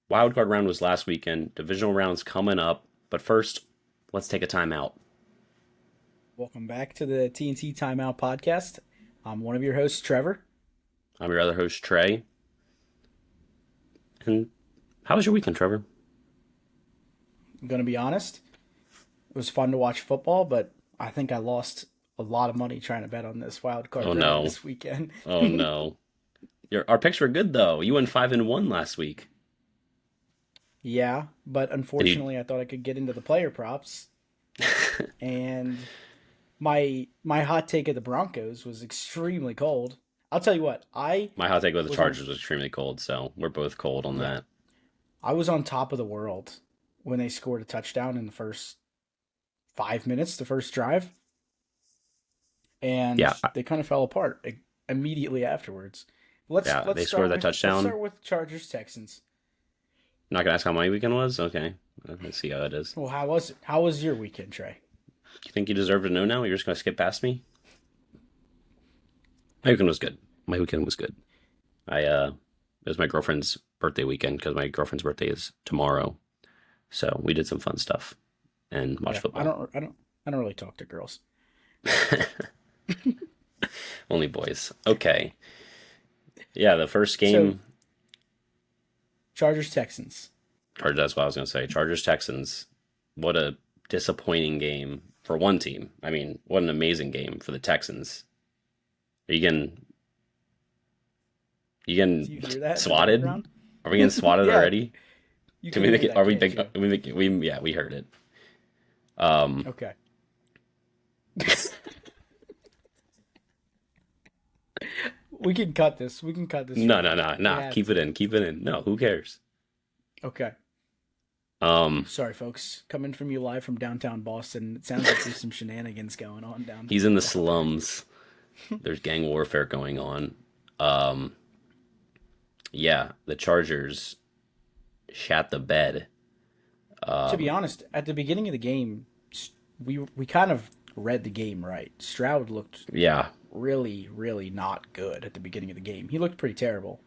Wildcard round was last weekend. Divisional round's coming up. But first, let's take a timeout. Welcome back to the T&T Timeout Podcast. I'm one of your hosts, Trevor. I'm your other host, Trey. And how was your weekend, Trevor? I'm going to be honest. It was fun to watch football, but I think I lost a lot of money trying to bet on this wild card Oh round no. this weekend. Oh no. Our picks were good though. You went 5-1 last week. Yeah, but And you unfortunately, I thought I could get into the player props, and my hot take of the Broncos was extremely cold. I'll tell you what, I My hot take with the was on Chargers was extremely cold, so we're both cold on yeah, that. I was on top of the world when they scored a touchdown in the first 5 minutes, the first drive, and Yeah, they kind of fell apart immediately afterwards. Let's yeah, let's they scored start that with let's touchdown. start with Chargers Texans. Not gonna ask how my weekend was? Okay. Let's see how it is. Well, how was it? How was your weekend, Trey? You think you deserve to know now? You're just gonna skip past me? My weekend was good. My weekend was good. It was my girlfriend's birthday weekend because my girlfriend's birthday is tomorrow. So we did some fun stuff and watched Yeah, I football. don't I don't I don't really talk to girls. Only boys. Okay. Yeah, the first So game, Chargers Texans. Chargers, that's what I was gonna say. Chargers Texans. What a disappointing game for one team. I mean, what an amazing game for the Texans. Are you Do you getting hear that in the swatted? background? Are we getting swatted Yeah, already? you Can can we make hear it? that, Are we can't big? you? We make it. We yeah, we heard it. Um, Okay. We can cut this. We can cut this no, short. no, no, We nah. have Keep to. it in. Keep it in. No, who cares? Okay. Um, Sorry, folks. Coming from you live from downtown Boston. It sounds like there's some shenanigans going on he's in the down there. slums. There's gang warfare going on. Um, yeah, the Chargers shat the bed. To be Um, honest, at the beginning of the game, we kind of read the game right. Stroud looked yeah, really not good at the beginning of the game. He looked pretty terrible.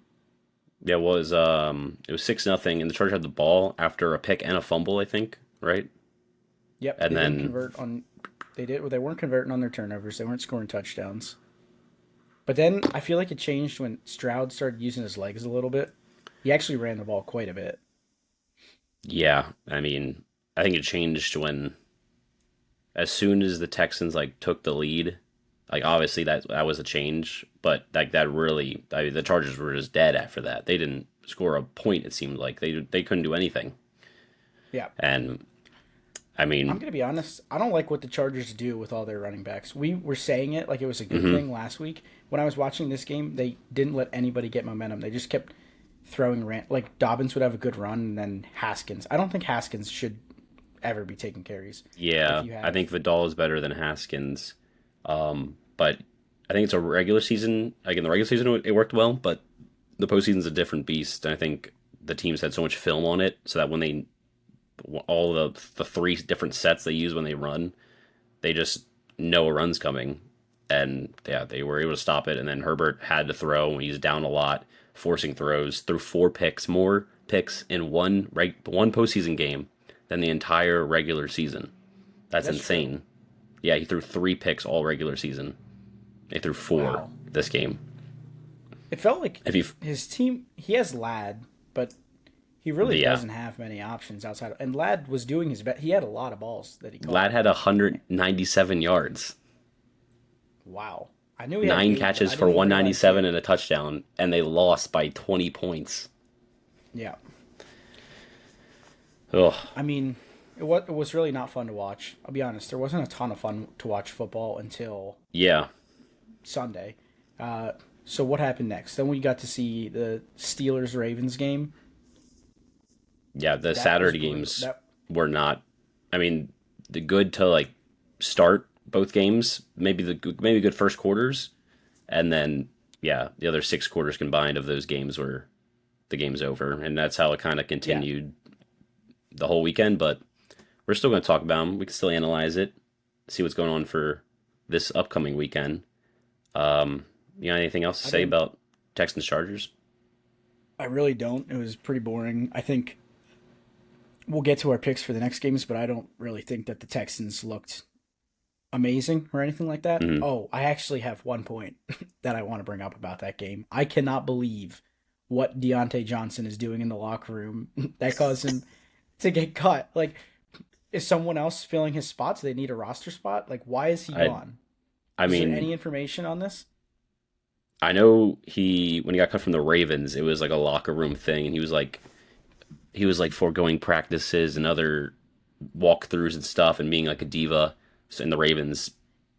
it was 6-0, and the Chargers had the ball after a pick and a fumble, I think, right? Yep, And they didn't then convert on. They did. They weren't converting on their turnovers. They weren't scoring touchdowns. But then I feel like it changed when Stroud started using his legs a little bit. He actually ran the ball quite a bit. yeah, I mean, I think it changed when as soon as the Texans like took the lead, like obviously that was a change, but like that really, I mean, the Chargers were just dead after that. They didn't score a point. It seemed like they couldn't do anything. Yeah, And I I'm mean, gonna be honest. I don't like what the Chargers do with all their running backs. We were saying it like it was a good mhm, thing last week. When I was watching this game, they didn't let anybody get momentum. They just kept throwing like Dobbins would have a good run, and then Haskins. I don't think Haskins should ever be taking carries. If yeah, you I have, think Vidal is better than Haskins. But I think it's a regular season. Like in the regular season, it worked well, but the postseason's a different beast. And I think the teams had so much film on it, so that when they all the three different sets they use when they run, they just know a run's coming, and yeah, they were able to stop it. And then Herbert had to throw when he's down a lot, forcing throws, threw 4 picks, more picks in one postseason game than the entire regular season. That's that's true. insane. Yeah, he threw 3 picks all regular season. They threw four Wow. this game. It felt like If you, his team. He has Lad, but he really yeah, doesn't have many options outside. And Lad was doing his best. He had a lot of balls that he Vlad caught. had 197 yards, Wow. I knew he had nine eight, but catches I for didn't realize he 197 had. and a touchdown, and they lost by 20 points. Yeah. Ugh. I mean, it was really not fun to watch. I'll be honest. There wasn't a ton of fun to watch football until Yeah, Sunday. Uh, so what happened next? Then we got to see the Steelers Ravens game. yeah. The That was Saturday brutal. games That were not. I mean, the good to like start both games. Maybe good first quarters, and then yeah, the other 6 quarters combined of those games were the game's over, and that's how it kind of yeah. continued the whole weekend. But we're still going to talk about them. We can still analyze it, see what's going on for this upcoming weekend. You got anything else to I say didn't. about Texans Chargers? I really don't. It was pretty boring. I think we'll get to our picks for the next games, but I don't really think that the Texans looked amazing or anything like that. Mhm. Oh, I actually have one point that I want to bring up about that game. I cannot believe what Deontay Johnson is doing in the locker room that caused him to get cut. Like, is someone else filling his spots? Do they need a roster spot? Like, why is he I gone? I Is there mean, any information on this? I know when he got cut from the Ravens, it was like a locker room thing, and he was like foregoing practices and other walkthroughs and stuff, and being like a diva. So, and the Ravens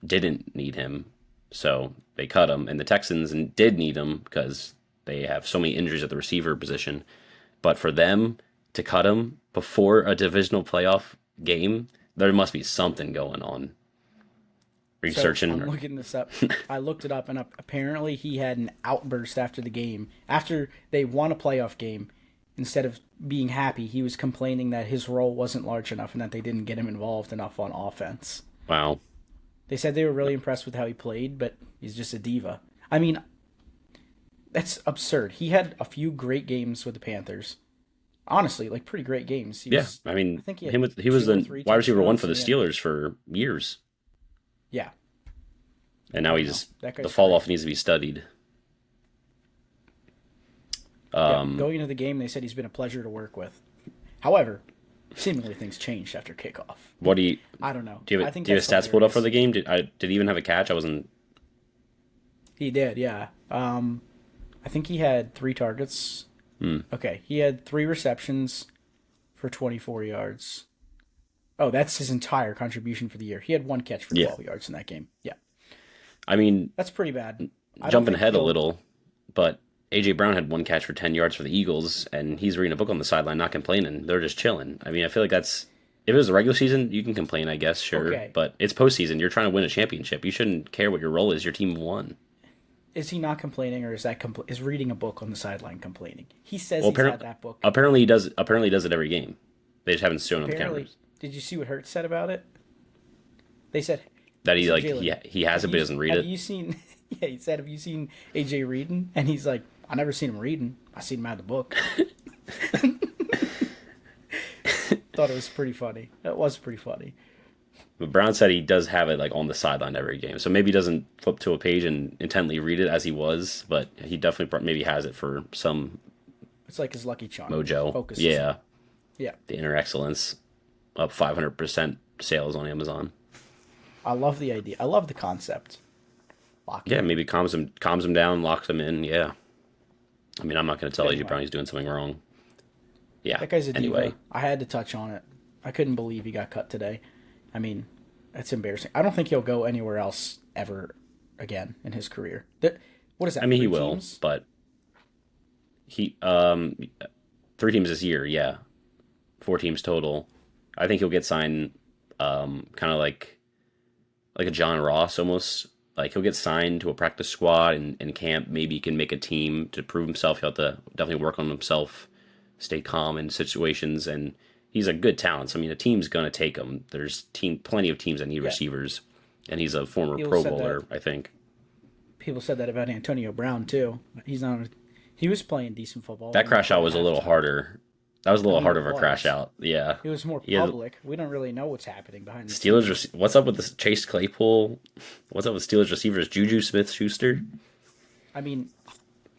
didn't need him, so they cut him. And the Texans did need him because they have so many injuries at the receiver position. But for them to cut him before a divisional playoff game, there must be something going on. Are you So searching? I'm looking this up. I looked it up, and apparently he had an outburst after the game. After they won a playoff game, instead of being happy, he was complaining that his role wasn't large enough and that they didn't get him involved enough on offense. Wow. They said they were really impressed with how he played, but he's just a diva. I mean, that's absurd. He had a few great games with the Panthers. Honestly, like pretty great games. Yeah, I I mean, think he had he was two or the three wide receiver one touchdowns. for the Yeah. Steelers for years, Yeah, and now I know. he's That the guy's fall off crazy. needs to be studied. Yeah, Um, going into the game, they said he's been a pleasure to work with. However, seemingly things changed after kickoff. what do you I don't know. do? You I have, think do you have that's his stats pulled up for hilarious. the game? Did he even have a catch? I wasn't. He did, yeah. I think he had 3 targets. Hmm. Okay, he had 3 receptions for 24 yards. Oh, that's his entire contribution for the year. He had 1 catch for Yeah, 12 yards in that game. Yeah, I mean, that's pretty bad. I don't jumping think ahead a he'll. little, but AJ Brown had 1 catch for 10 yards for the Eagles, and he's reading a book on the sideline, not complaining. They're just chilling. I mean, I feel like that's if it was the regular season, you can complain, I guess, sure, Okay, but it's postseason. You're trying to win a championship. You shouldn't care what your role is. Your team won. is he not complaining, or is reading a book on the sideline complaining? He says Well, he's had that book. apparently he does. Apparently he does it every game. They just haven't shown on the Apparently, cameras did you see what Hurts said about it? They said, that they he said, like Jalen, he has it but he doesn't read have it. you seen? Yeah, he said, have you seen AJ reading? And he's like, I never seen him reading. I seen him out of the book. Thought it was pretty funny. It was pretty funny. But Brown said he does have it like on the sideline every game, so maybe he doesn't flip to a page and intently read it as he was, but he definitely maybe has it for some It's like his lucky charm. mojo. Focuses. Yeah, Yeah. the inner excellence up 500% sales on Amazon. I love the idea. I love the concept. Lock Yeah, him. maybe calms him down, locks him in. Yeah, I mean I'm not going to tell AJ Anyway, Brown he's doing something wrong. Yeah. that guy's a Anyway, diva. I had to touch on it. I couldn't believe he got cut today. I mean, that's embarrassing. I don't think he'll go anywhere else ever again in his career. What is I that? mean he Three will, teams? but he 3 teams this year. Yeah, 4 teams total. I think he'll get signed, kind of like a John Ross almost. Like he'll get signed to a practice squad in camp. Maybe he can make a team to prove himself. He'll have to definitely work on himself, stay calm in situations, and he's a good talent. So, I mean, a team's gonna take him. There's plenty of teams that need Yeah. receivers, and he's a former People Pro said Bowler, that. I think. People said that about Antonio Brown too. He's not. He was playing decent football. That crash out was a little harder. That was a I little mean, harder it of a crash was. out. Yeah, It was more he had public. We don't really know what's happening behind the Steelers. scenes. What's up with this Chase Claypool? What's up with Steelers receivers? Juju Smith-Schuster. I mean,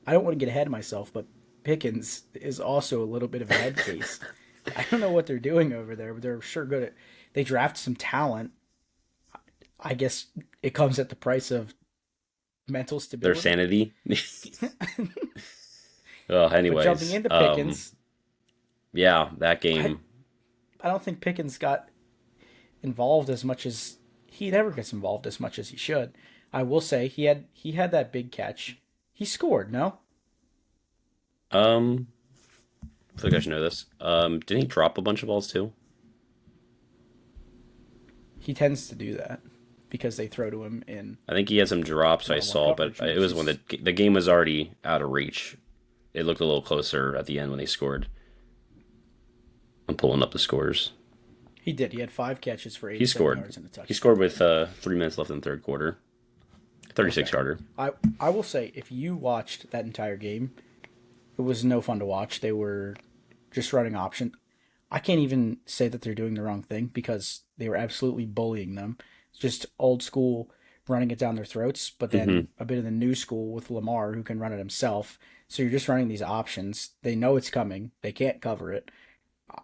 I don't want to get ahead of myself, but Pickens is also a little bit of a head case. I don't know what they're doing over there, but they're sure good at. They draft some talent. I guess it comes at the price of mental Their stability. sanity. Oh, But jumping anyways, into Pickens, yeah, that I, game. I don't think Pickens got involved as much as he never gets involved as much as he should. I will say he had that big catch. He scored, no? Um, I feel like I should know this. Didn't he drop a bunch of balls too? He tends to do that because they throw to him in I think he had some drops I one-on-one saw, but coverage, it was which when is the game was already out of reach. It looked a little closer at the end when they scored. I'm pulling up the scores. he did. He had 5 catches for He 87 scored. yards and a He touchdown. scored with 3 minutes left in the third quarter. 36 Okay. yarder. I will say if you watched that entire game, It was no fun to watch. They were just running option. I can't even say that they're doing the wrong thing because they were absolutely bullying them. It's just old school running it down their throats, but Hmm. then a bit of the new school with Lamar who can run it himself. So you're just running these options. They know it's coming. They can't cover it.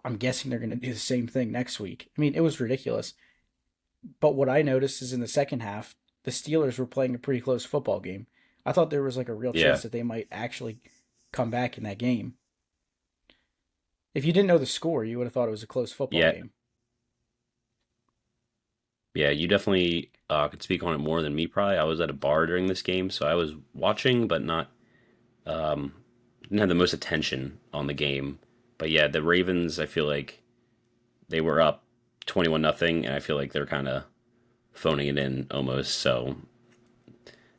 I'm guessing they're going to do the same thing next week. I mean, it was ridiculous. But what I noticed is in the second half, the Steelers were playing a pretty close football game. I thought there was like a real Yeah, chance that they might actually come back in that game. If you didn't know the score, you would have thought it was a close football yeah, game. yeah. You definitely could speak on it more than me. Probably, I was at a bar during this game, so I was watching, but not um, didn't have the most attention on the game. But yeah, the Ravens, I feel like they were up 21-0, and I feel like they're kind of phoning it in almost. So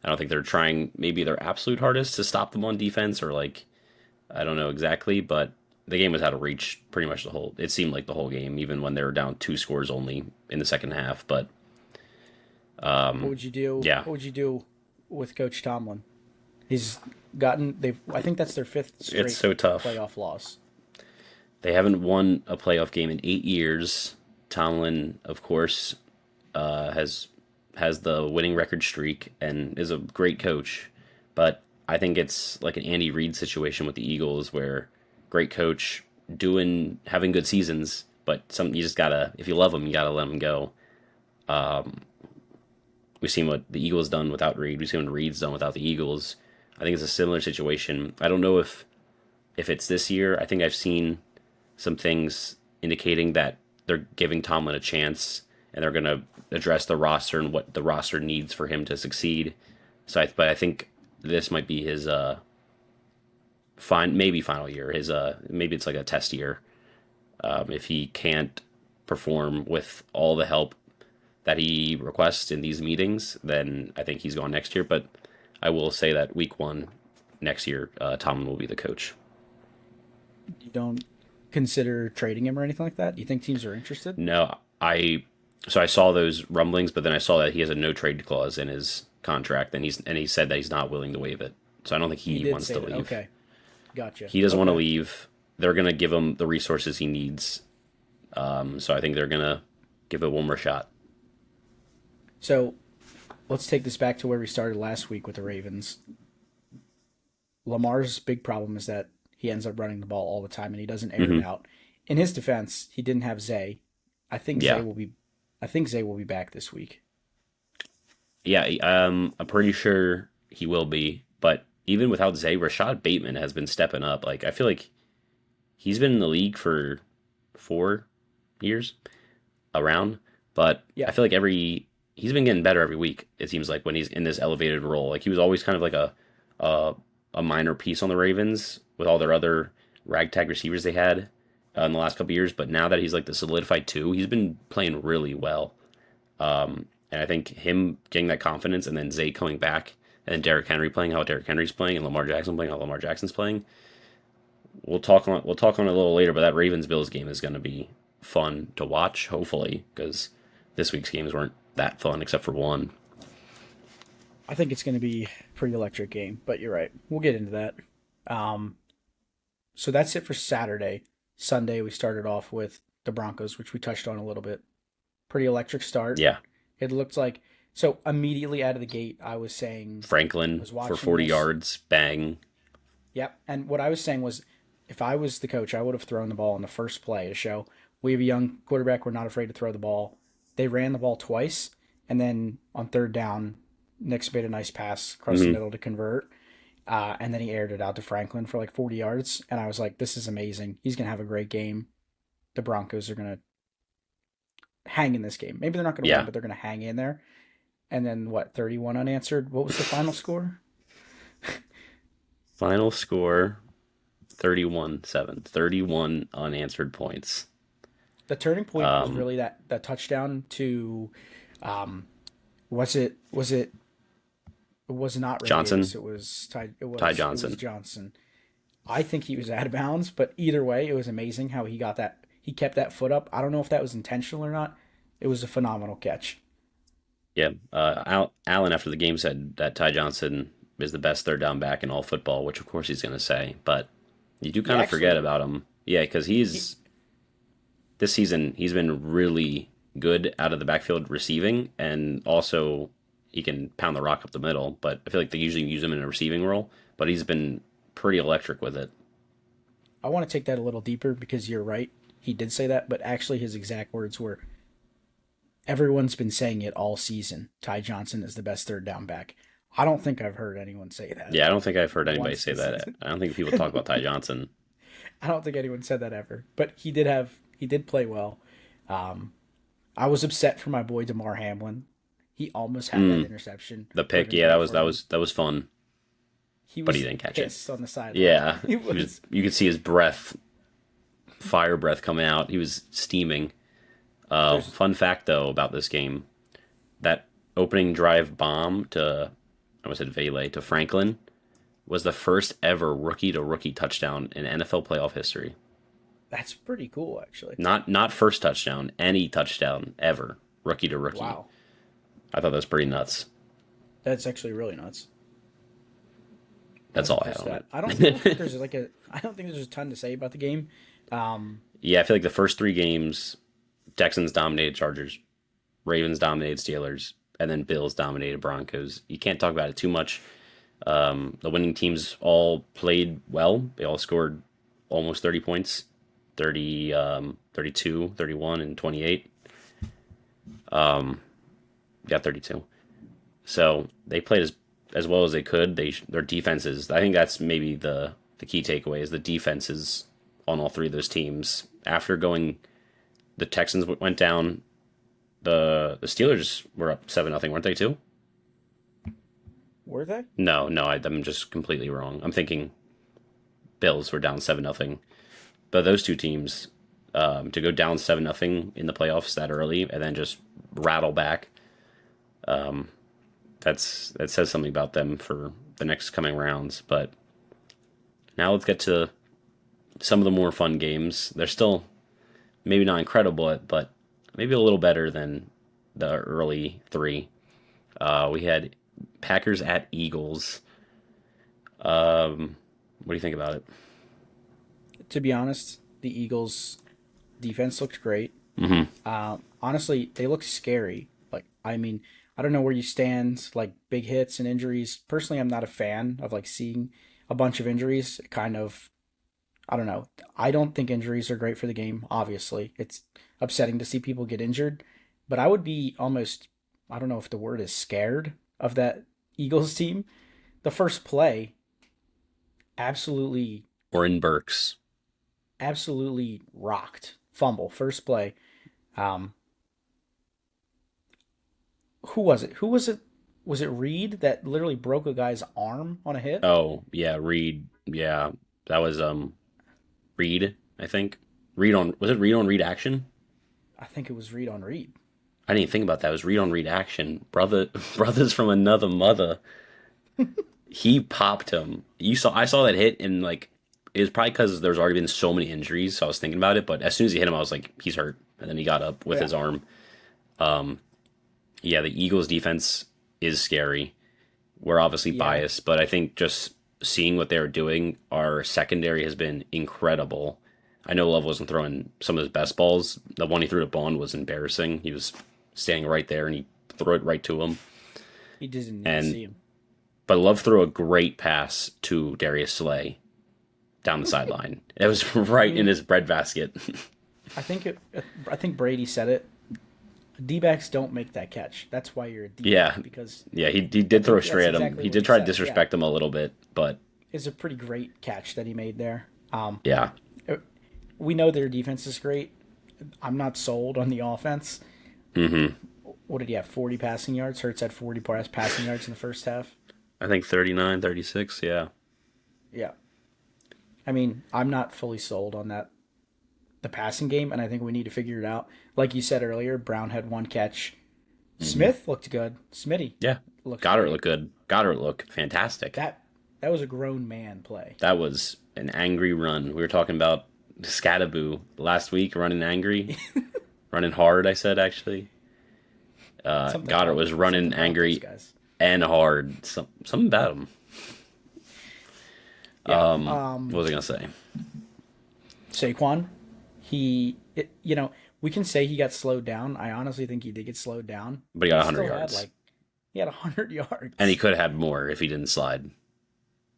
I don't think they're trying maybe their absolute hardest to stop them on defense, or like I don't know exactly, but the game was out of reach pretty much the whole. It seemed like the whole game, even when they were down 2 scores only in the second half. But What would you do? yeah, What would you do with Coach Tomlin? He's gotten they've I think that's their fifth it's straight so tough. playoff loss. They haven't won a playoff game in 8 years. Tomlin, of course, has the winning record streak and is a great coach, but I think it's like an Andy Reid situation with the Eagles, where great coach doing having good seasons, but some you just gotta if you love them, you gotta let them go. We've seen what the Eagles done without Reid. We've seen what Reid's done without the Eagles. I think it's a similar situation. I don't know if it's this year. I think I've seen some things indicating that they're giving Tomlin a chance and they're going to address the roster and what the roster needs for him to succeed. But I think this might be his maybe final year. His maybe it's like a test year. If he can't perform with all the help that he requests in these meetings, then I think he's gone next year. But I will say that week one next year, Tomlin will be the coach. You don't consider trading him or anything like that? Do you think teams are interested? No, I saw those rumblings, but then I saw that he has a no trade clause in his contract, and he said that he's not willing to waive it. So I don't think He he did wants say to that. leave. Okay, gotcha. He doesn't want to Okay, leave. They're gonna give him the resources he needs. So I think they're gonna give it one more shot. so let's take this back to where we started last week with the Ravens. Lamar's big problem is that he ends up running the ball all the time and he doesn't air it Hmm. out. In his defense, he didn't have Zay. I think Zay Yeah, will be. I think Zay will be back this week. yeah. I'm pretty sure he will be. But even without Zay, Rashad Bateman has been stepping up. Like I feel like he's been in the league for 4 years around, but Yeah, I feel like he's been getting better every week. It seems like when he's in this elevated role, like he was always kind of like a, a minor piece on the Ravens with all their other ragtag receivers they had in the last couple of years. But now that he's like the solidified two, he's been playing really well. And I think him getting that confidence, and then Zay coming back, and then Derrick Henry playing how Derrick Henry's playing, and Lamar Jackson playing how Lamar Jackson's playing. We'll talk on it a little later, but that Ravens Bills game is going to be fun to watch, hopefully, because this week's games weren't that fun except for one. I think it's going to be a pretty electric game. But you're right. We'll get into that. Um, so that's it for Saturday. Sunday we started off with the Broncos, which we touched on a little bit. Pretty electric start. Yeah, It looked like so immediately out of the gate. I was saying I Franklin was for watching 40 this. yards, bang. Yep. And what I was saying was, if I was the coach, I would have thrown the ball on the first play to show we have a young quarterback. We're not afraid to throw the ball. They ran the ball twice, and then on third down, Nick's made a nice pass across the Hmm. middle to convert. And then he aired it out to Franklin for like 40 yards. And I was like, this is amazing. He's going to have a great game. The Broncos are going to hang in this game. Maybe they're not going to win, Yeah, but they're going to hang in there. And then what, 31 unanswered? What was the final score? final score 31-7, 31 unanswered points. The turning point was Um, really that touchdown to, um, was it it was not Ray Johnson, Davis. It was Ty. Ty It was Johnson. Johnson. I think he was out of bounds, but either way, it was amazing how he got that. He kept that foot up. I don't know if that was intentional or not. It was a phenomenal catch. Yeah, Allen after the game said that Ty Johnson is the best third down back in all football, which of course he's going to say. But You do He kind of forget actually about him. Yeah, because he, this season he's been really good out of the backfield receiving, and also he can pound the rock up the middle. But I feel like they usually use him in a receiving role. But he's been pretty electric with it. I want to take that a little deeper because you're right. He did say that, but actually his exact words were, everyone's been saying it all season. Ty Johnson is the best third down back. I don't think I've heard anyone say that Yeah, I don't think I've heard anybody once say this that. season. I don't think people talk about Ty Johnson. I don't think anyone said that ever. But he did play well. I was upset for my boy DeMar Hamlin. He almost had that interception. The put pick, in yeah, play that was for him. fun, He but was he didn't catch it. pissed on the sideline. Yeah, He was. you could see his breath, fire breath coming out. He was steaming. There's Fun fact though about this game, that opening drive bomb to, I almost said Vele, to Franklin was the first ever rookie to rookie touchdown in NFL playoff history. That's pretty cool, actually. Not first touchdown, any touchdown ever, rookie to rookie. Wow, I thought that was pretty nuts. that's actually really nuts. That's That's a all I cool had on stat. it. I don't think there's a ton to say about the game. Yeah, I feel like the first three games, Texans dominated Chargers, Ravens dominated Steelers, and then Bills dominated Broncos. You can't talk about it too much. The winning teams all played well. They all scored almost 30 points, 30, 32, 31, and 28. Yeah, 32. So they played as well as they could. Their defenses, I think that's maybe the key takeaway is the defenses on all three of those teams. After going, the Texans went down. The Steelers were up 7-0, weren't they too? Were they? No, I'm just completely wrong. I'm thinking Bills were down 7-0. But those two teams, to go down 7-0 in the playoffs that early and then just rattle back, that says something about them for the next coming rounds. But now let's get to some of the more fun games. They're still maybe not incredible, but maybe a little better than the early three. We had Packers at Eagles. What do you think about it? To be honest, the Eagles' defense looked great. Honestly, they look scary. Like, I mean, I don't know where you stand, like big hits and injuries. Personally, I'm not a fan of like seeing a bunch of injuries. It kind of, I don't know. I don't think injuries are great for the game. Obviously, it's upsetting to see people get injured, but I would be almost, I don't know if the word is scared of that Eagles team. The first play, absolutely, Or in Burks? absolutely rocked. Fumble, first play. Um, who was it? Who was it? Was it Reed that literally broke a guy's arm on a hit? Oh yeah, Reed. Yeah, that was Reed. I think Reed on was it Reed on Reed action? I think it was Reed on Reed. I didn't even think about that. It was Reed on Reed action. Brothers from another mother. He popped him. I saw that hit and like it was probably because there's already been so many injuries. So I was thinking about it, but as soon as he hit him, I was like, he's hurt. And then he got up with Yeah. his arm. Yeah, the Eagles defense is scary. We're obviously Yeah. biased, but I think just seeing what they were doing, our secondary has been incredible. I know Love wasn't throwing some of his best balls. The one he threw to Bond was embarrassing. He was standing right there and he threw it right to him. He didn't And even see him. But Love threw a great pass to Darius Slay down the sideline. It was right in his breadbasket. I think Brady said it. D-backs don't make that catch. That's why you're a D-back. Yeah. Because Yeah, he did throw that's straight at him. exactly He what did he try to said, disrespect him a little bit, but it's a pretty great catch that he made there. yeah. We know their defense is great. I'm not sold on the offense. What did he have? 40 passing yards? Hurts had 40 passing yards in the first half. I think 39, 36, yeah. Yeah. I mean, I'm not fully sold on that, the passing game, and I think we need to figure it out. Like you said earlier, Brown had one catch. Smith looked good. Smitty Yeah. looked Goddard great. looked good. Goddard looked fantastic. That was a grown man play. That was an angry run. We were talking about Scattaboo last week, running angry, running hard, I said, actually. Goddard was running Something about angry those guys. and hard. Something about him. Yeah. What was I going to say? Saquon, we can say he got slowed down. I honestly think he did get slowed down. But he got He 100 still had yards. he had 100 And he yards. could have had more if he didn't slide.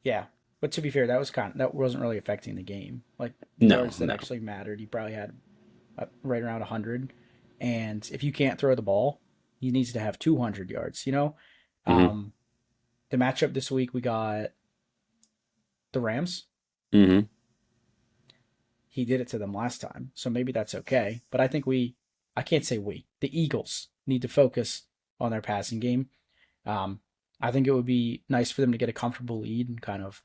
Yeah, but to be fair, that wasn't really affecting the game. Like the No, yards that no. actually mattered, he probably had right around 100. And if you can't throw the ball, he needs to have 200 yards. Hmm. Um, the matchup this week we got the Rams. Hmm. He did it to them last time, so maybe that's okay. But I think I can't say the Eagles need to focus on their passing game. Um, I think it would be nice for them to get a comfortable lead and kind of,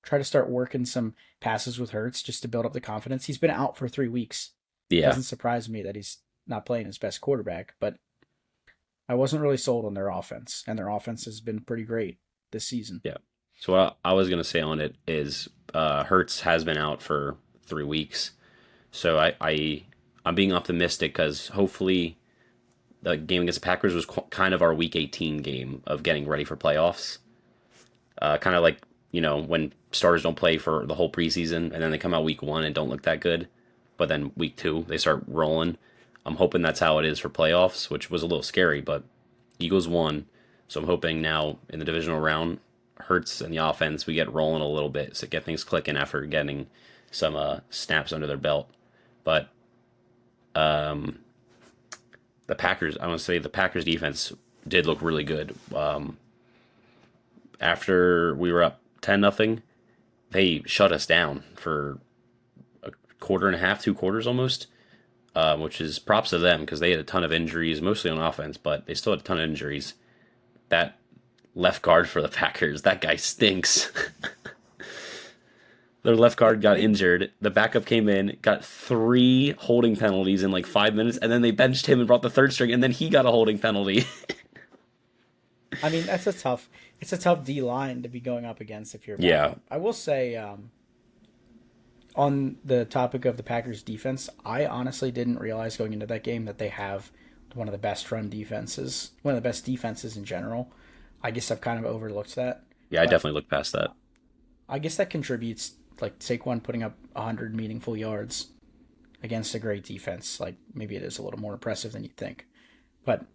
try to start working some passes with Hurts just to build up the confidence. He's been out for 3 weeks. Yeah. Doesn't surprise me that he's not playing his best quarterback, but I wasn't really sold on their offense, and their offense has been pretty great this season. Yeah. So what I was going to say on it is Hertz has been out for 3 weeks. So I'm being optimistic because hopefully the game against the Packers was kind of our Week 18 game of getting ready for playoffs. Kind of like, when starters don't play for the whole preseason and then they come out Week 1 and don't look that good. But then Week 2, they start rolling. I'm hoping that's how it is for playoffs, which was a little scary, but Eagles won. So I'm hoping now in the divisional round, Hurts and the offense, we get rolling a little bit, so get things clicking after getting some snaps under their belt. But um, the Packers, I want to say the Packers defense did look really good. After we were up 10-0, they shut us down for a quarter and a half, 2 quarters almost, which is props to them because they had a ton of injuries, mostly on offense, but they still had a ton of injuries. That left guard for the Packers, that guy stinks. Their left guard got They, injured. The backup came in, got 3 holding penalties in like 5 minutes, and then they benched him and brought the third string, and then he got a holding penalty. I mean, it's a tough D line to be going up against if you're a Yeah, backup. I will say, on the topic of the Packers defense, I honestly didn't realize going into that game that they have one of the best run defenses, one of the best defenses in general. I guess I've kind of overlooked that, yeah, I but definitely looked past that. I guess that contributes, like Saquon putting up 100 meaningful yards against a great defense. Like maybe it is a little more impressive than you'd think, but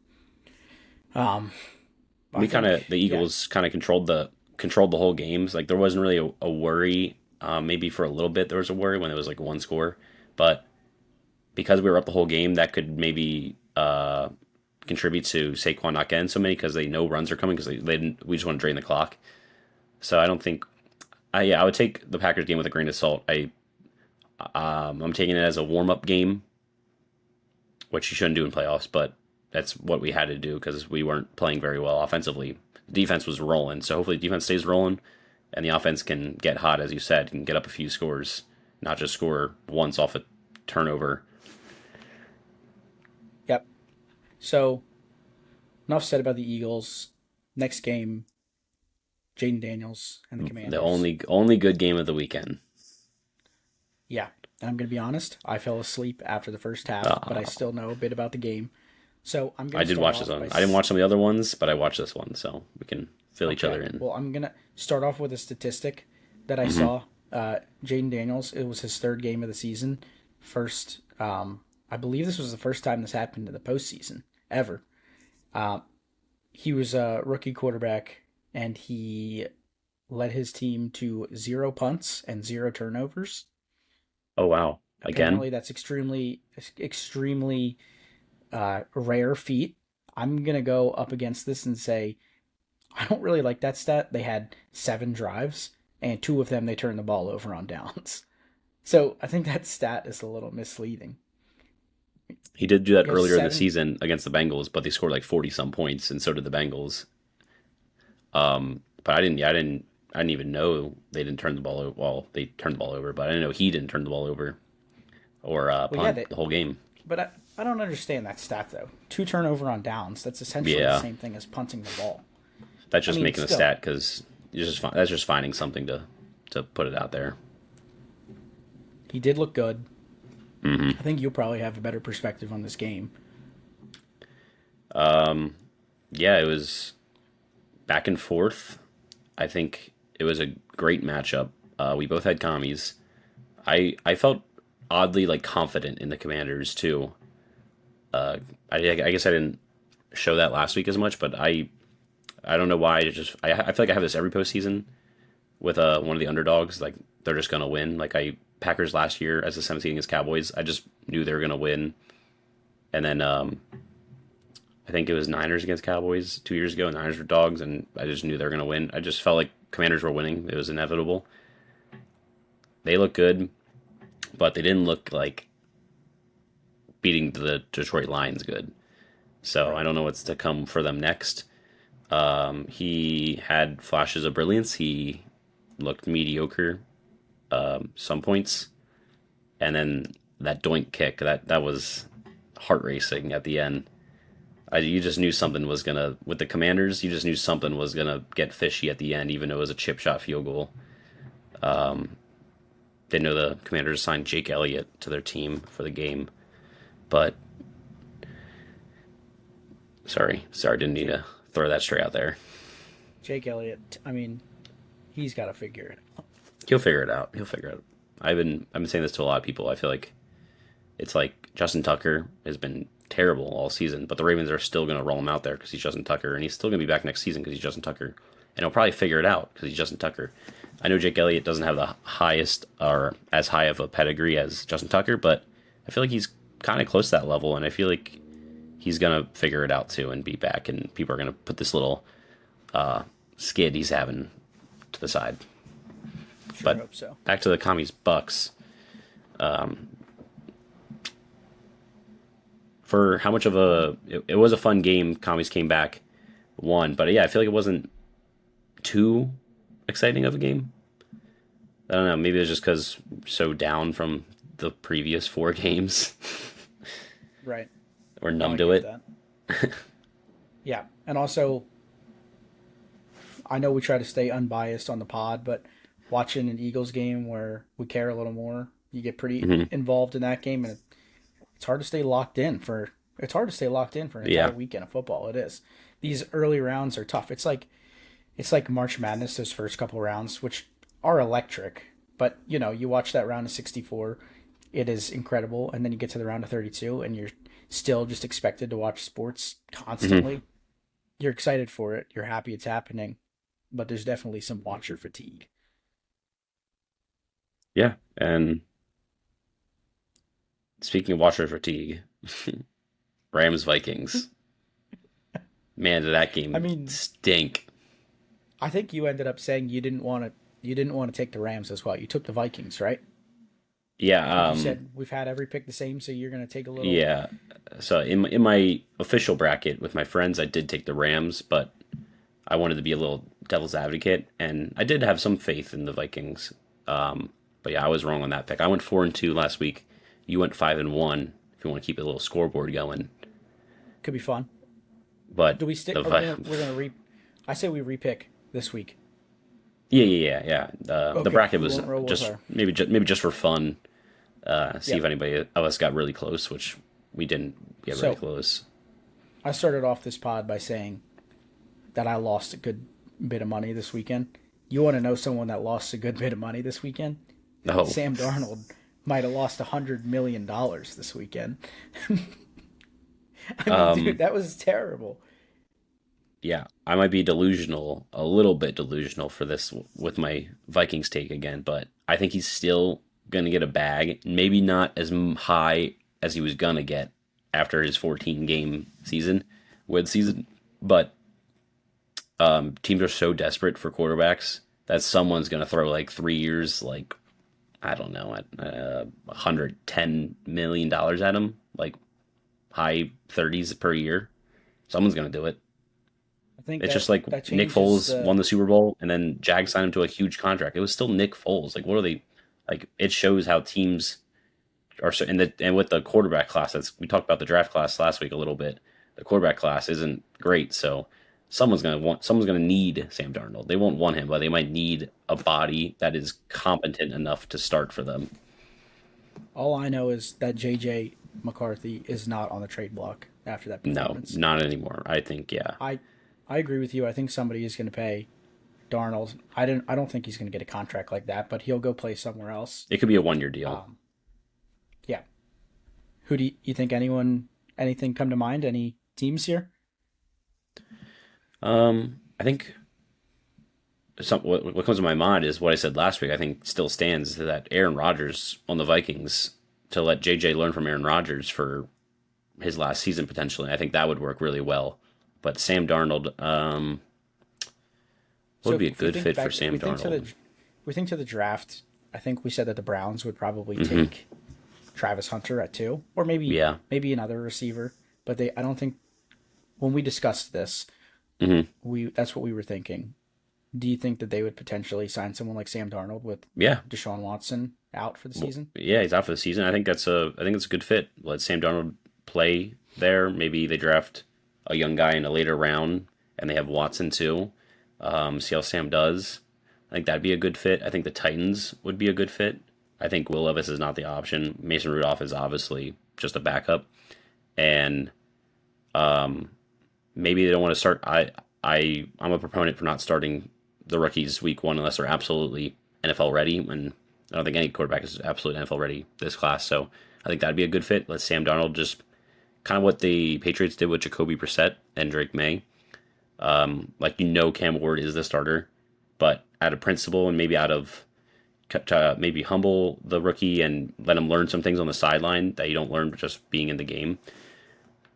um, I think The yeah, Eagles kind of controlled the whole games. Like there wasn't really a worry. Maybe for a little bit there was a worry when it was like one score, but because we were up the whole game, that could maybe contribute to Saquon not getting so many because they know runs are coming because they didn't. We just want to drain the clock. So I don't think. I would take the Packers game with a grain of salt. I'm taking it as a warm up game, which you shouldn't do in playoffs, but that's what we had to do because we weren't playing very well offensively. Defense was rolling, so hopefully defense stays rolling, and the offense can get hot, as you said, can get up a few scores, not just score once off a turnover. yep. So enough said about the Eagles. Next game, Jaden Daniels and the The Commanders. only good game of the weekend. Yeah, and I'm gonna be honest. I fell asleep after the first half, but I Uh, still know a bit about the game. So I'm I gonna did start watch this off one. I didn't watch some of the other ones, but I watched this one, so we can fill each okay. other in. Well, I'm gonna start off with a statistic that I Hmm. saw. Jaden Daniels. It was his third game of the season. First, I believe this was the first time this happened in the postseason ever. Uh, he was a rookie quarterback, and he led his team to 0 punts and 0 turnovers. Oh wow! Again, Apparently, that's extremely rare feat. I'm gonna go up against this and say I don't really like that stat. They had 7 drives, and 2 of them they turned the ball over on downs. So I think that stat is a little misleading. he did do that You have earlier in the seven. season against the Bengals, but they scored like 40 some points, and so did the Bengals. But I didn't. Yeah, I didn't even know they didn't turn the ball over. Well, they turned the ball over, but I didn't know he didn't turn the ball over or Well, yeah, punt the whole game. but I don't understand that stat though. 2 turnover on downs. That's essentially the Yeah, same thing as punting the ball. that's I just mean, making a still, stat because that's just finding something to put it out there. he did look good. Hmm. I think you'll probably have a better perspective on this game. Yeah, it was back and forth. I think it was a great matchup. We both had commies. I felt oddly like confident in the Commanders too. I guess I didn't show that last week as much, but I don't know why. I feel like I have this every postseason with one of the underdogs. Like they're just gonna win. Like I Packers last year as the 17 against Cowboys. I just knew they were gonna win, and then I think it was Niners against Cowboys 2 years ago. Niners were dogs, and I just knew they were gonna win. I just felt like Commanders were winning. It was inevitable. They look good, but they didn't look like beating the Detroit Lions good. So I Right. don't know what's to come for them next. He had flashes of brilliance. He looked mediocre some points, and then that doink kick that was heart racing at the end. You just knew something was gonna with the Commanders. You just knew something was gonna get fishy at the end, even though it was a chip shot field goal. Didn't know the Commanders signed Jake Elliott to their team for the game, but sorry, didn't need Jake, to throw that straight out there. Jake Elliott. I mean, he's got to figure it out. He'll figure it out. He'll figure it out. I've been saying this to a lot of people. I feel like it's like Justin Tucker has been terrible all season, but the Ravens are still going to roll him out there because he's Justin Tucker, and he's still going to be back next season because he's Justin Tucker, and he'll probably figure it out because he's Justin Tucker. I know Jake Elliott doesn't have the highest or as high of a pedigree as Justin Tucker, but I feel like he's kind of close to that level, and I feel like he's going to figure it out too and be back, and people are going to put this little skid he's having to the side. Sure But hope so. back to the commies Bucks. For how much of it was a fun game. Commies came back, won, but yeah, I feel like it wasn't too exciting of a game. I don't know. Maybe it was just because so down from the previous four games. Right. We're No, numb I to get it. that. Yeah, and also I know we try to stay unbiased on the pod, but watching an Eagles game where we care a little more, you get pretty Hmm. involved in that game, and it's hard to stay locked in for. It's hard to stay locked in for an entire Yeah. weekend of football. It is. These early rounds are tough. It's like March Madness. Those first couple rounds, which are electric, but you watch that round of 64, it is incredible, and then you get to the round of 32, and you're still just expected to watch sports Hmm. constantly. You're excited for it. You're happy it's happening, but there's definitely some watcher fatigue. Yeah. And speaking of watcher fatigue, Rams Vikings. Man, did that I game mean, stink. I think you ended up saying you didn't want to take the Rams as well. You took the Vikings, right? I think Yeah. you said we've had every pick the same, so you're going to take a little. Yeah. So in my official bracket with my friends, I did take the Rams, but I wanted to be a little devil's advocate, and I did have some faith in the Vikings. But yeah, I was wrong on that pick. I went 4-2 last week. You went 5-1. If you want to keep a little scoreboard going, Could be fun. but Do we stick? the We're gonna re. I say we repick this week. yeah, yeah, yeah, yeah. The Okay, bracket we was won't roll with just her. maybe just for fun. See if Yep. anybody of us got really close, which we didn't get really So close. I started off this pod by saying that I lost a good bit of money this weekend. You want to know someone that lost a good bit of money this weekend? No. Sam Darnold might have lost $100 million this weekend. I mean, dude, Um, that was terrible. yeah, I might be delusional, a little bit delusional for this with my Vikings take again, but I think he's still going to get a bag. Maybe not as high as he was going to get after his 14 game season, but teams are so desperate for quarterbacks that someone's going to throw like 3 years, like, I don't know, at $110 million at him, like high 30s per year. Someone's going to do it. I think It's that just like that Nick changes Foles the. won the Super Bowl and then Jags signed him to a huge contract. It was still Nick Foles. Like, what are they like? It shows how teams are so, and with the quarterback class, that's we talked about the draft class last week a little bit. The quarterback class isn't great, so someone's gonna need Sam Darnold. They won't want him, but they might need a body that is competent enough to start for them. All I know is that JJ McCarthy is not on the trade block after that No, performance. not anymore. I think, yeah. I I agree with you. I think somebody is going to pay Darnold. I don't think he's going to get a contract like that, but he'll go play somewhere else. It could be a 1 year deal. Yeah. Who do you think anything come to mind? Any teams here? I think what comes to my mind is what I said last week. I think still stands that Aaron Rodgers on the Vikings, to let JJ learn from Aaron Rodgers for his last season potentially. I think that would work really well. But Sam Darnold, what would be a good fit for Sam Darnold? We think to the draft. I think we said that the Browns would probably take Travis Hunter at 2, or maybe another receiver. But I don't think when we discussed this, that's what we were thinking. Do you think that they would potentially sign someone like Sam Darnold with Deshaun Watson out for the season? Yeah, he's out for the season. I think it's a good fit. Let Sam Darnold play there. Maybe they draft a young guy in a later round, and they have Watson too. See how Sam does. I think that'd be a good fit. I think the Titans would be a good fit. I think Will Levis is not the option. Mason Rudolph is obviously just a backup, and maybe they don't want to start. I'm a proponent for not starting the rookies week 1 unless they're absolutely NFL ready. And I don't think any quarterback is absolutely NFL ready this class. So I think that'd be a good fit. Let Sam Darnold just kind of what the Patriots did with Jacoby Brissett and Drake May. Cam Ward is the starter, but out of principle and maybe out of to maybe humble the rookie and let him learn some things on the sideline that you don't learn just being in the game.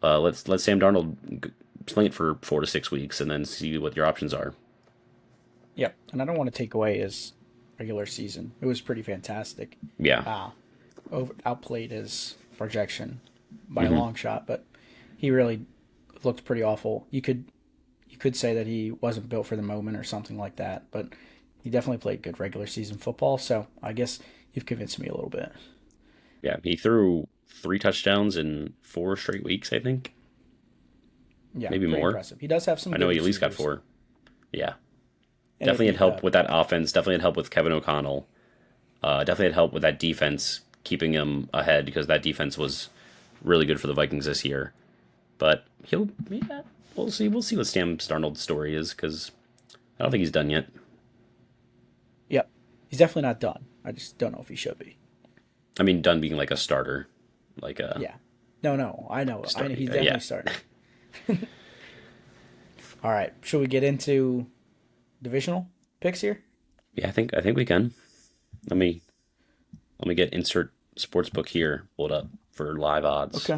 Let Sam Darnold play it for 4 to 6 weeks and then see what your options are. Yep, and I don't want to take away his regular season. It was pretty fantastic. Yeah. Outplayed his projection by a long shot, but he really looked pretty awful. You could say that he wasn't built for the moment or something like that, but he definitely played good regular season football, so I guess you've convinced me a little bit. Yeah, he threw 3 touchdowns in 4 straight weeks, I think. Yeah, maybe more. Impressive. He does have some. I know he at least got 4. Yeah, and definitely had help with that offense. Definitely had help with Kevin O'Connell. Definitely had help with that defense keeping him ahead because that defense was really good for the Vikings this year. But we'll see. We'll see what Sam Darnold's story is because I don't think he's done yet. Yep, he's definitely not done. I just don't know if he should be. I mean, done being like a starter, Yeah. No, I know. He's definitely starting. All right, should we get into divisional picks here? Yeah, I think we can. Let me get insert sportsbook here pulled up for live odds.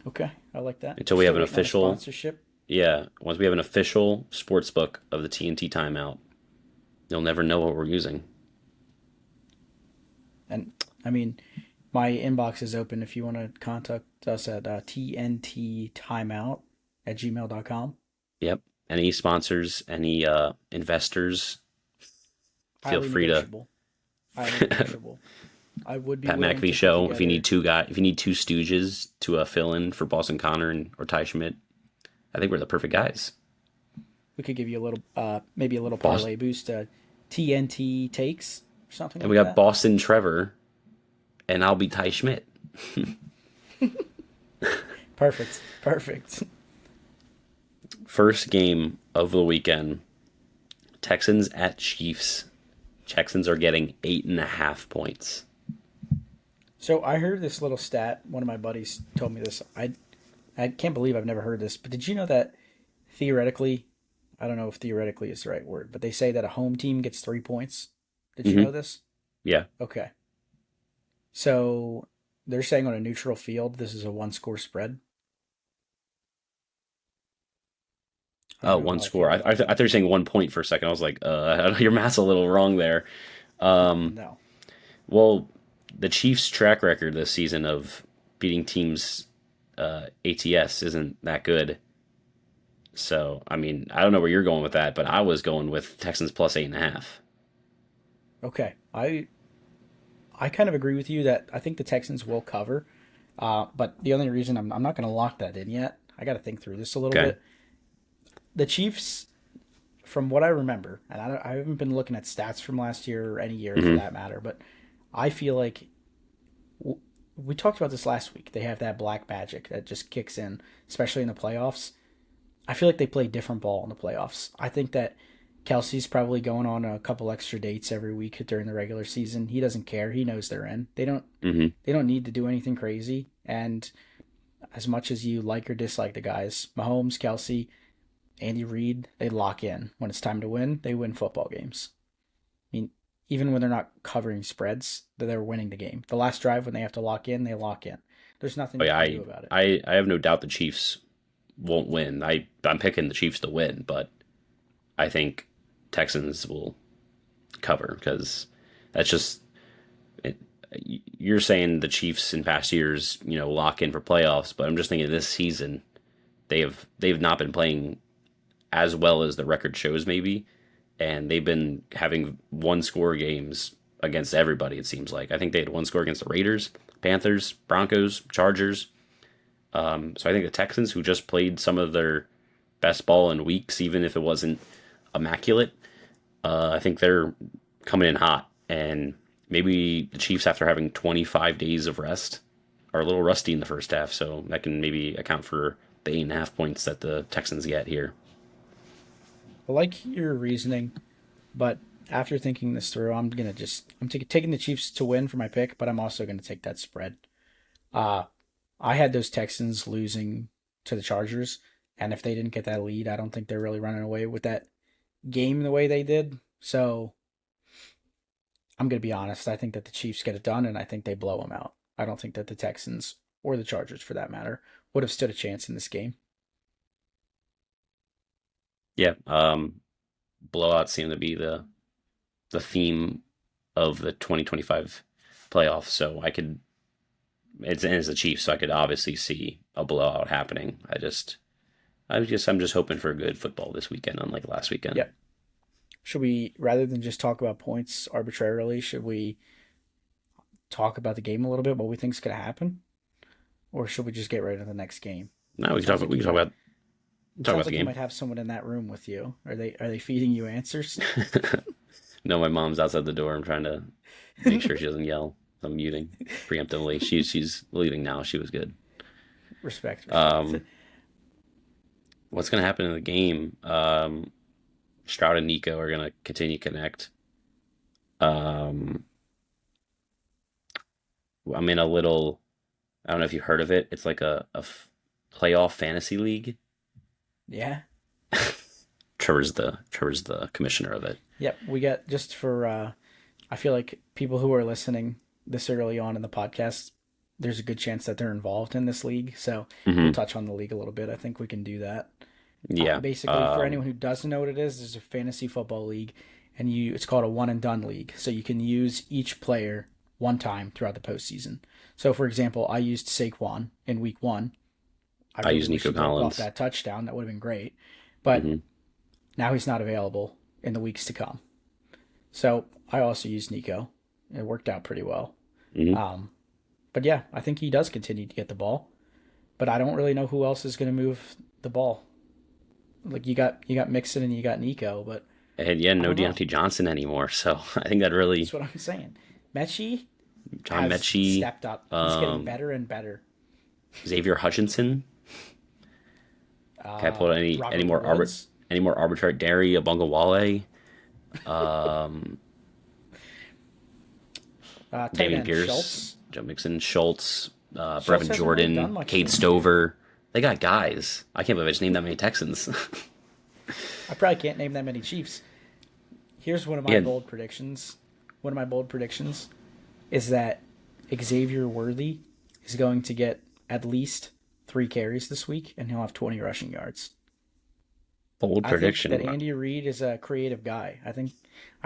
Okay, I like that. Until we have an official sponsorship. Yeah, once we have an official sportsbook of the T&T Timeout, you'll never know what we're using. And I mean, my inbox is open if you want to contact us at tnttimeout@gmail.com. Yep. Any sponsors, any investors, feel free to. Highly negotiable. I would be Pat McAfee show. If you need two stooges to fill in for Boston Connor or Ty Schmidt, I think we're the perfect guys. We could give you a little, maybe a little parlay boost to TNT takes or something. And we got Boston Trevor, and I'll be Ty Schmidt. Perfect. First game of the weekend: Texans at Chiefs. Texans are getting 8.5 points. So I heard this little stat. One of my buddies told me this. I can't believe I've never heard this. But did you know that theoretically, I don't know if theoretically is the right word, but they say that a home team gets 3 points. Did you know this? Yeah. Okay. So they're saying on a neutral field, this is a 1-score spread. Oh, 1 score. I thought you were saying 1 point for a second. I was like, your math's a little wrong there. No. Well, the Chiefs' track record this season of beating teams ATS isn't that good. So, I mean, I don't know where you're going with that, but I was going with Texans plus 8.5. Okay. I kind of agree with you that I think the Texans will cover. But the only reason I'm not going to lock that in yet, I got to think through this a little bit. The Chiefs, from what I remember, and I haven't been looking at stats from last year or any year for that matter, but I feel like we talked about this last week. They have that black magic that just kicks in, especially in the playoffs. I feel like they play different ball in the playoffs. I think that Kelsey's probably going on a couple extra dates every week during the regular season. He doesn't care. He knows they're in. Hmm. They don't need to do anything crazy. And as much as you like or dislike the guys, Mahomes, Kelsey, Andy Reid, they lock in. When it's time to win, they win football games. I mean, even when they're not covering spreads, they're winning the game. The last drive when they have to lock in, they lock in. There's nothing But you yeah, can do about it. I have no doubt the Chiefs won't win. I'm picking the Chiefs to win, but I think Texans will cover because that's just it, you're saying the Chiefs in past years, lock in for playoffs, but I'm just thinking this season they've not been playing as well as the record shows maybe, and they've been having one score games against everybody. It seems like I think they had one score against the Raiders, Panthers, Broncos, Chargers. So I think the Texans, who just played some of their best ball in weeks, even if it wasn't immaculate, I think they're coming in hot. And maybe the Chiefs, after having 25 days of rest, are a little rusty in the first half. So that can maybe account for the 8.5 points that the Texans get here. I like your reasoning, but after thinking this through, I'm taking the Chiefs to win for my pick, but I'm also gonna take that spread. Uh, I had those Texans losing to the Chargers, and if they didn't get that lead, I don't think they're really running away with that game the way they did. So I'm gonna be honest. I think that the Chiefs get it done, and I think they blow them out. I don't think that the Texans or the Chargers, for that matter, would have stood a chance in this game. Yeah, blowouts seem to be the theme of the 2025 playoffs. So it's the Chiefs, so I could obviously see a blowout happening. I'm just hoping for good football this weekend, unlike last weekend. Yep. Should we, rather than just talk about points arbitrarily, should we talk about the game a little bit, what we think is going to happen? Or should we just get right into the next game? No, we can talk Sounds about the like you game. might have someone in that room with you. Are they feeding you answers? No, my mom's outside the door. I'm trying to make sure she doesn't yell. I'm muting preemptively. She's leaving now. She was good. Respect. Um, what's gonna happen in the game? Stroud and Nico are gonna continue to connect. Um, I'm in a little. I don't know if you heard of it. It's like a playoff fantasy league. Yeah. Trevor's the commissioner of it. Yep. We got, just for I feel like people who are listening this early on in the podcast, there's a good chance that they're involved in this league. So we'll Hmm. touch on the league a little bit. I think we can do that. Yeah. Basically, for anyone who doesn't know what it is, there's a fantasy football league, and it's called a one and done league. So you can use each player one time throughout the postseason. So, for example, I used Saquon in week one. I I really use wish Nico he broke off Collins. that touchdown. That would have been great. But Hmm. now he's not available in the weeks to come. So I also used Nico. It worked out pretty well. Hmm. Um, but yeah, I think he does continue to get the ball. But I don't really know who else is going to move the ball. Like you got Mixon and you got Nico, but And yeah, I no don't know. Deontay Johnson anymore. So I think that That's really what I'm saying. Mechie John has Mechie, stepped up. He's getting better and better. Xavier Hutchinson. Can I pull Robert Woods, any more arbitrary? Derry Abungawale, um, tight Damian end Pierce, Schultz. Joe Mixon, Schultz, Schultz Brevin hasn't really done Jordan, much Cade this year. Stover. They got guys. I can't believe I just named that many Texans. I probably can't name that many Chiefs. Here's one of my Yeah, bold predictions. One of my bold predictions is that Xavier Worthy is going to get at least 3 carries this week, and he'll have 20 rushing yards. bold I think prediction. that Andy Reid is a creative guy. I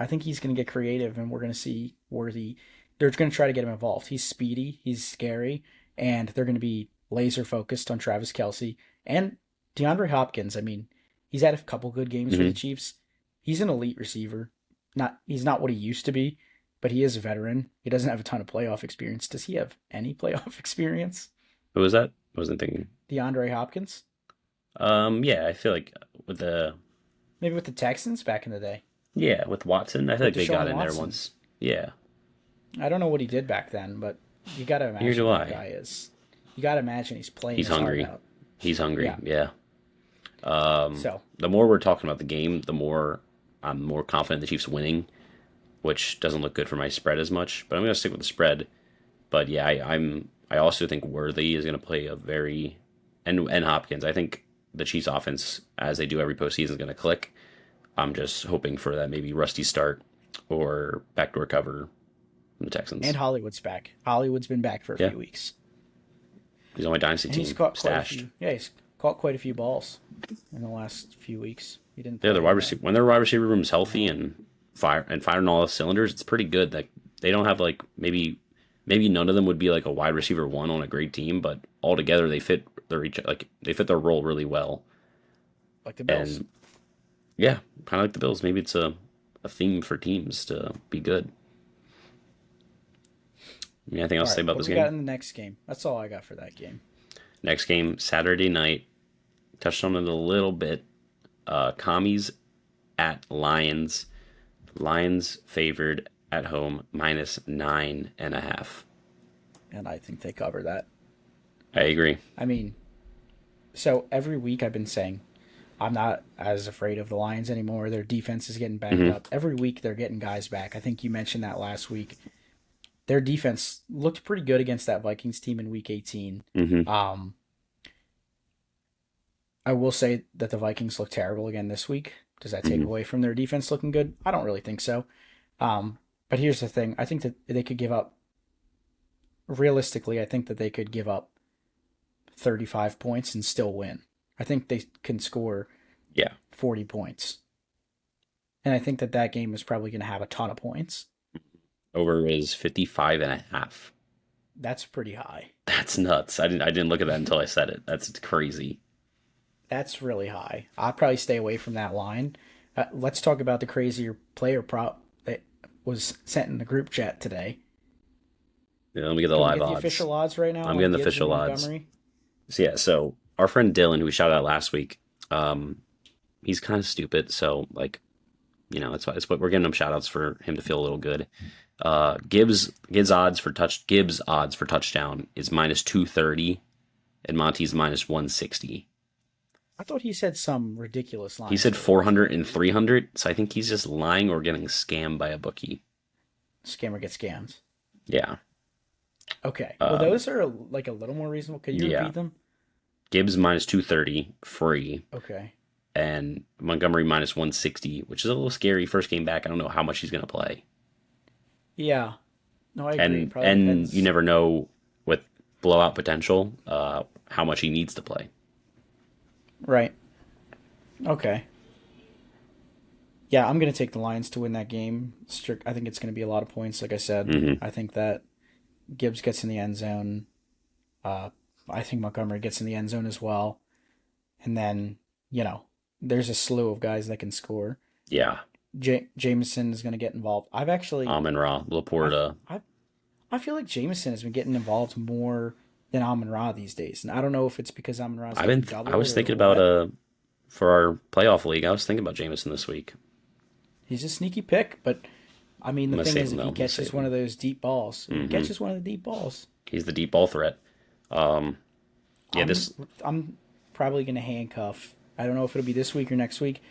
think he's going to get creative, and we're going to see Worthy. They're going to try to get him involved. He's speedy, he's scary, and they're going to be laser focused on Travis Kelsey and DeAndre Hopkins. I mean, he's had a couple good games for the Hmm. Chiefs. He's an elite receiver. He's not what he used to be, but he is a veteran. He doesn't have a ton of playoff experience. Does he have any playoff experience? Who was that? I wasn't thinking. DeAndre Hopkins? Yeah, I feel like with the Maybe with the Texans back in the day. yeah with Watson, I feel With like they got Deshaun in there Watson. once. Yeah, I don't know what he did back then, but you got to here imagine do what that I. guy is. You got to imagine he's playing He's his heart hungry. out. He's hungry. Yeah. Yeah. So, The more we're talking about the game, the more I'm more confident the Chiefs winning, which doesn't look good for my spread as much. But I'm going to stick with the spread. But yeah, I also think Worthy is going to play a very and Hopkins. I think the Chiefs offense, as they do every postseason, is going to click. I'm just hoping for that maybe rusty start or backdoor cover from the And Texans. Hollywood's back. Hollywood's been back for a Yeah, few weeks. he's on my dynasty And he's team caught quite a stashed. few. Yeah, he's caught quite a few balls in the last few weeks. He didn't Yeah, play the wide receiver when their wide receiver room is healthy and firing all the cylinders, it's pretty good. Like they don't have like maybe none of them would be like a wide receiver one on a great team, but altogether they fit their role really well. like the Bills. And yeah, kind of like the Bills. Maybe it's a theme for teams to be good. Anything All else to say right, about what this do we got game? in the next game? That's all I got for that game. Next game, Saturday night. Touched on it a little bit. Commies at Lions. Lions favored at home -9.5. And I think they cover that. I agree. I mean, so every week I've been saying I'm not as afraid of the Lions anymore. Their defense is getting banged Hmm. up. Every week they're getting guys back. I think you mentioned that last week. Their defense looked pretty good against that Vikings team in week 18. Hmm. Um, I will say that the Vikings look terrible again this week. Does that take Hmm. away from their defense looking good? I don't really think so. But here's the thing. I think that they could give up, realistically, I think that they could give up 35 points and still win. I think they can score Yeah. 40 points. And I think that that game is probably going to have a ton of points. Over is 55.5. That's pretty high. That's nuts. I didn't look at that until I said it. That's crazy. That's really high. I'll probably stay away from that line. Let's talk about the crazier player prop that was sent in the group chat today. Yeah, let me get the Can we live get the odds. official odds right now? I'm on getting the Gibbs and official odds. Montgomery? So our friend Dylan, who we shouted out last week, he's kind of stupid. So like, it's what we're getting him shout outs for him to feel a little good. Gibbs odds for touchdown is -230, and Monty's -160. I thought he said some ridiculous line. He said 400 and 300, so I think he's just lying or getting scammed by a bookie. Scammer gets scammed. Yeah. Okay. Well, those are like a little more reasonable. Could you Yeah. repeat them? Gibbs -230 free, Okay. and Montgomery -160, which is a little scary. First game back, I don't know how much he's going to play. Yeah. No, I agree. and Probably and depends. you never know with blowout potential how much he needs to play. Right. Okay. Yeah, I'm going to take the Lions to win that game. I think it's going to be a lot of points. Like I said, Hmm. I think that Gibbs gets in the end zone. I think Montgomery gets in the end zone as well. And then, there's a slew of guys that can score. Yeah, Jameson is going to get involved. I've actually, Amon-Ra, Laporta. I feel like Jameson has been getting involved more than Amon-Ra these days. And I don't know if it's because Amon-Ra's I've getting been. doubled I was or thinking what. about for our playoff league. I was thinking about Jameson this week. He's a sneaky pick, but I mean, the I'm gonna thing save is, him if though. he I'm gonna catches save one him. of those deep balls, if he Hmm. catches one of the deep balls, He's the deep ball threat. Um, yeah, I'm this. I'm probably going to handcuff. I don't know if it'll be this week or next week,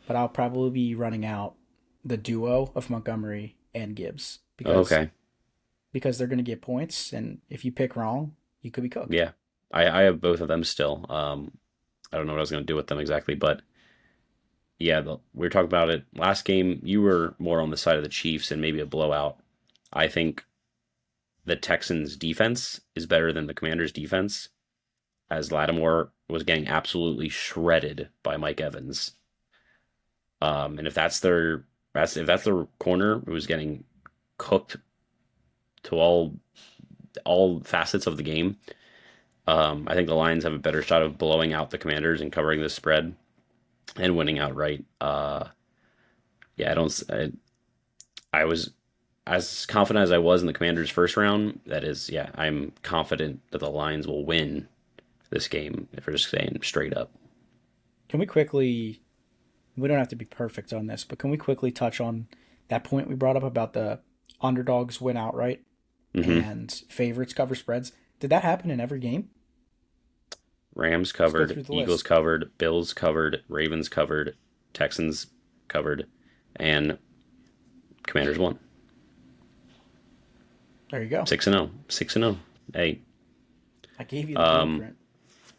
but I'll probably be running out the duo of Montgomery and Gibbs Okay. because they're going to get points, and if you pick wrong, you could be cooked. Yeah, I have both of them still. I don't know what I was going to do with them exactly, but yeah, we were talking about it last game. You were more on the side of the Chiefs and maybe a blowout. I think the Texans' defense is better than the Commanders' defense, as Lattimore was getting absolutely shredded by Mike Evans. And if that's their corner who was getting cooked to all facets of the game, I think the Lions have a better shot of blowing out the Commanders and covering the spread and winning outright. Yeah, I was as confident as I was in the Commanders' first round. That is, yeah, I'm confident that the Lions will win this game if we're just saying straight up. Can we quickly? We don't have to be perfect on this, but can we quickly touch on that point we brought up about the underdogs win outright Hmm. and favorites cover spreads? Did that happen in every game? Rams Let's go through covered, the Eagles list. covered, Bills covered, Ravens covered, Texans covered, and Commanders won. There you go. 6-0. 6-0. Hey, I gave you the blueprint.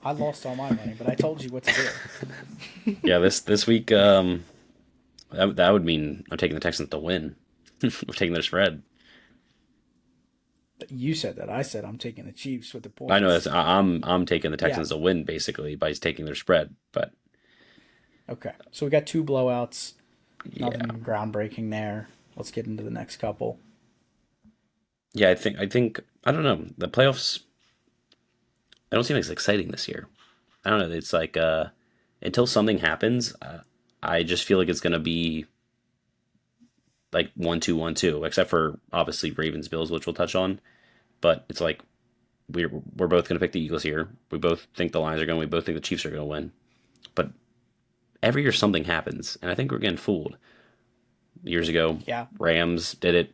I lost all my money, but I told you what to do. yeah, this week, that would mean I'm taking the Texans to win. We're taking their spread. You said that. I said I'm taking the Chiefs with the I know points. I'm taking the Yeah. Texans to win basically by taking their spread, but Okay. So we got two blowouts. yeah, Nothing groundbreaking there. Let's get into the next couple. yeah. I think I don't know the playoffs. I don't seem as exciting this year. I don't know. It's like until something happens, I just feel like it's gonna be like 1-2, 1-2, except for obviously Ravens Bills, which we'll touch on. But it's like we're both gonna pick the Eagles here. We both think the Lions are going. We both think the Chiefs are gonna win. But every year something happens, and I think we're getting fooled. Years ago, Yeah. Rams did it.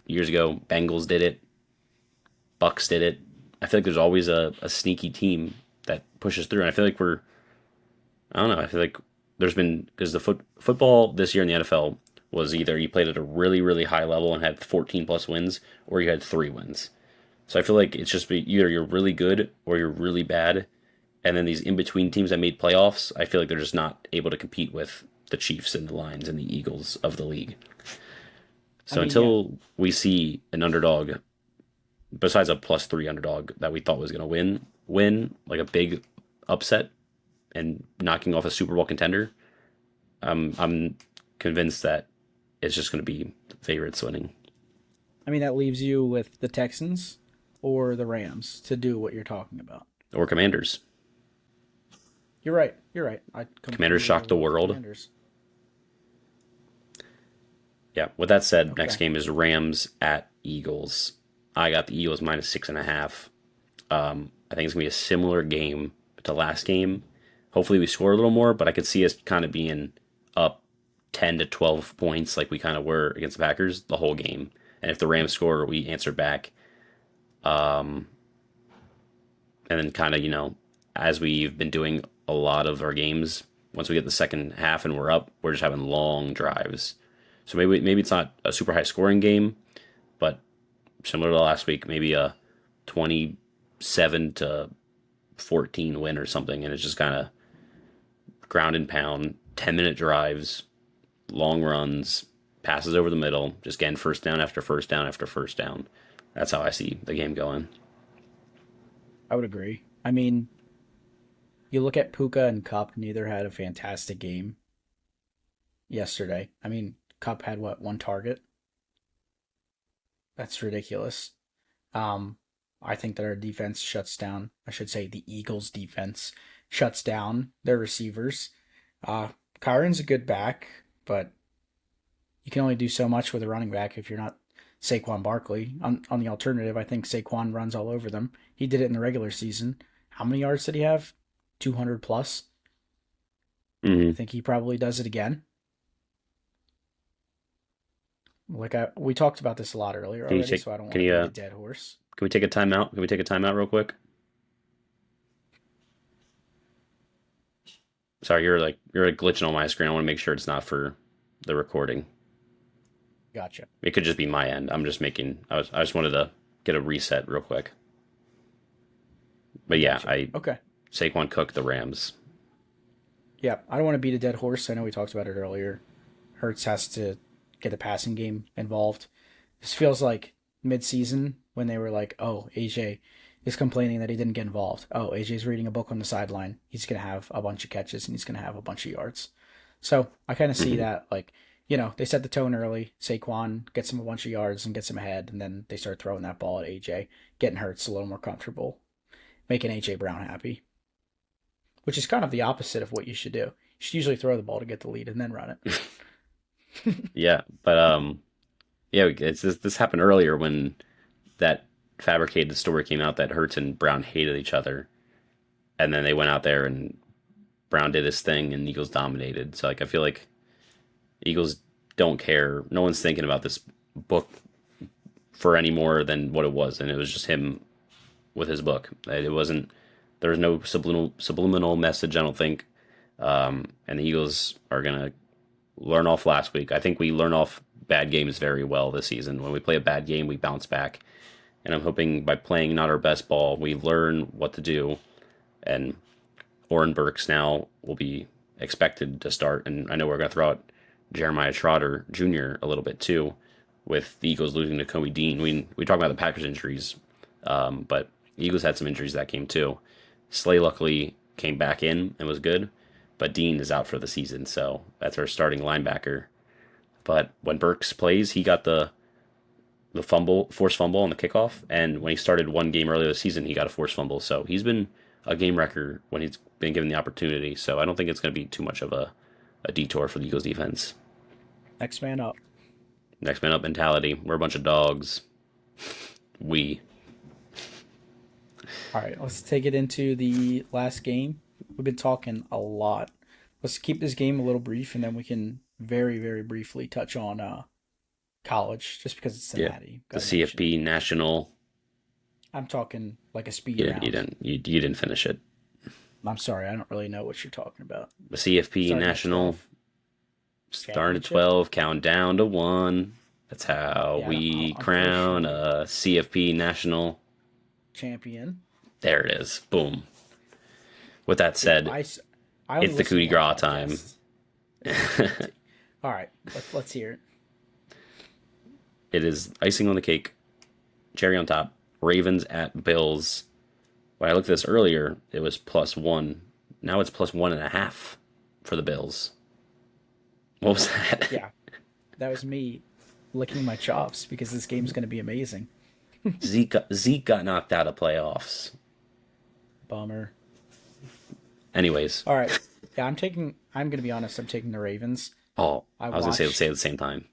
Years ago, Bengals did it. Bucks did it. I feel like there's always a sneaky team that pushes through, and I feel like I don't know. I feel like there's been because the football this year in the NFL was either you played at a really really high level and had 14 plus wins, or you had 3 wins. So I feel like it's just either you're really good or you're really bad, and then these in between teams that made playoffs, I feel like they're just not able to compete with the Chiefs and the Lions and the Eagles of the league. I So mean, yeah. until we see an underdog, besides a +3 underdog that we thought was going to win like a big upset and knocking off a Super Bowl contender, I'm convinced that it's just going to be favorites winning I mean, that leaves you with the Texans or the Rams to do what you're talking about. or Commanders. You're right. You're right. I Commanders completely shocked the overlooked the world. Commanders. Yeah. With that said, next Okay. game is Rams at Eagles. I got the Eagles -6.5. I think it's gonna be a similar game to last game. Hopefully, we score a little more, but I could see us kind of being up 10 to 12 points, like we kind of were against the Packers the whole game. And if the Rams score, we answer back. And then kind of as we've been doing a lot of our games, once we get the second half and we're up, we're just having long drives. So maybe it's not a super high scoring game, but similar to last week, maybe a 27-14 win or something, and it's just kind of ground and pound, 10-minute drives, long runs, passes over the middle, just getting first down after first down after first down. That's how I see the game going. I would agree. I mean, you look at Puka and Cup, neither had a fantastic game yesterday. I mean, Cup had what, one target? That's ridiculous. Um, I think that our defense shuts down. I should say the Eagles' defense shuts down their receivers. Uh, Kyron's a good back, but you can only do so much with a running back if you're not Saquon Barkley. On the alternative, I think Saquon runs all over them. He did it in the regular season. How many yards did he have? 200 plus. I Mm-hmm. think he probably does it again. We talked about this a lot earlier Can you already, take? so I don't Can want to you? beat a dead horse. Can we take a timeout? Can we take a timeout real quick? Sorry, you're like glitching on my screen. I want to make sure it's not for the recording. Gotcha. It could just be my end. I'm just making. I just wanted to get a reset real quick. But yeah, Gotcha. I Okay. Saquon cooked the Rams. Yeah, I don't want to beat a dead horse. I know we talked about it earlier. Hertz has to get the passing game involved. This feels like mid-season when they were like, "Oh, AJ is complaining that he didn't get involved. Oh, AJ's reading a book on the sideline. He's gonna have a bunch of catches and he's gonna have a bunch of yards." So I kind of see Hmm. that like, they set the tone early. Saquon gets him a bunch of yards and gets him ahead, and then they start throwing that ball at AJ, getting Hurts a little more comfortable, making AJ Brown happy, which is kind of the opposite of what you should do. You should usually throw the ball to get the lead and then run it. Yeah, but yeah, this happened earlier when that fabricated story came out that Hurts and Brown hated each other, and then they went out there and Brown did his thing and Eagles dominated. So like I feel like Eagles don't care. No one's thinking about this book for any more than what it was, and it was just him with his book. It wasn't. There was no subliminal message. I don't think. And the Eagles are gonna learn off last week. I think we learn off bad games very well this season. When we play a bad game, we bounce back. And I'm hoping by playing not our best ball, we learn what to do. And Oren Burks now will be expected to start. And I know we're going to throw out Jeremiah Trotter Jr. a little bit too, with the Eagles losing to Kobe Dean. We talk about the Packers injuries, but the Eagles had some injuries that game too. Slay luckily came back in and was good, but Dean is out for the season, so that's our starting linebacker. But when Burks plays, he got the forced fumble on the kickoff, and when he started one game earlier this season, he got a forced fumble. So he's been a game wrecker when he's been given the opportunity. So I don't think it's going to be too much of a detour for the Eagles defense. Next man up. Next man up mentality. We're a bunch of dogs. We. All right, let's take it into the last game. We've been talking a lot. Let's keep this game a little brief, and then we can very, very briefly touch on college, just because it's Cincinnati. The CFP National. I'm talking like a speed round. You didn't finish it. I'm sorry, I don't really know what you're talking about. The CFP National. Starting at 12, count down to 1. That's how we crown a CFP National champion. There it is. Boom. With that said, it's the coup de grace time. All right, let's hear it. It is icing on the cake, cherry on top. Ravens at Bills. When I looked at this earlier, it was +1. Now it's +1.5 for the Bills. What was that? Yeah, that was me licking my chops because this game's going to be amazing. Zeke got knocked out of playoffs. Bummer. Anyways. All right. Yeah, I'm going to be honest, I'm taking the Ravens. Oh, I was going to say it at the same time.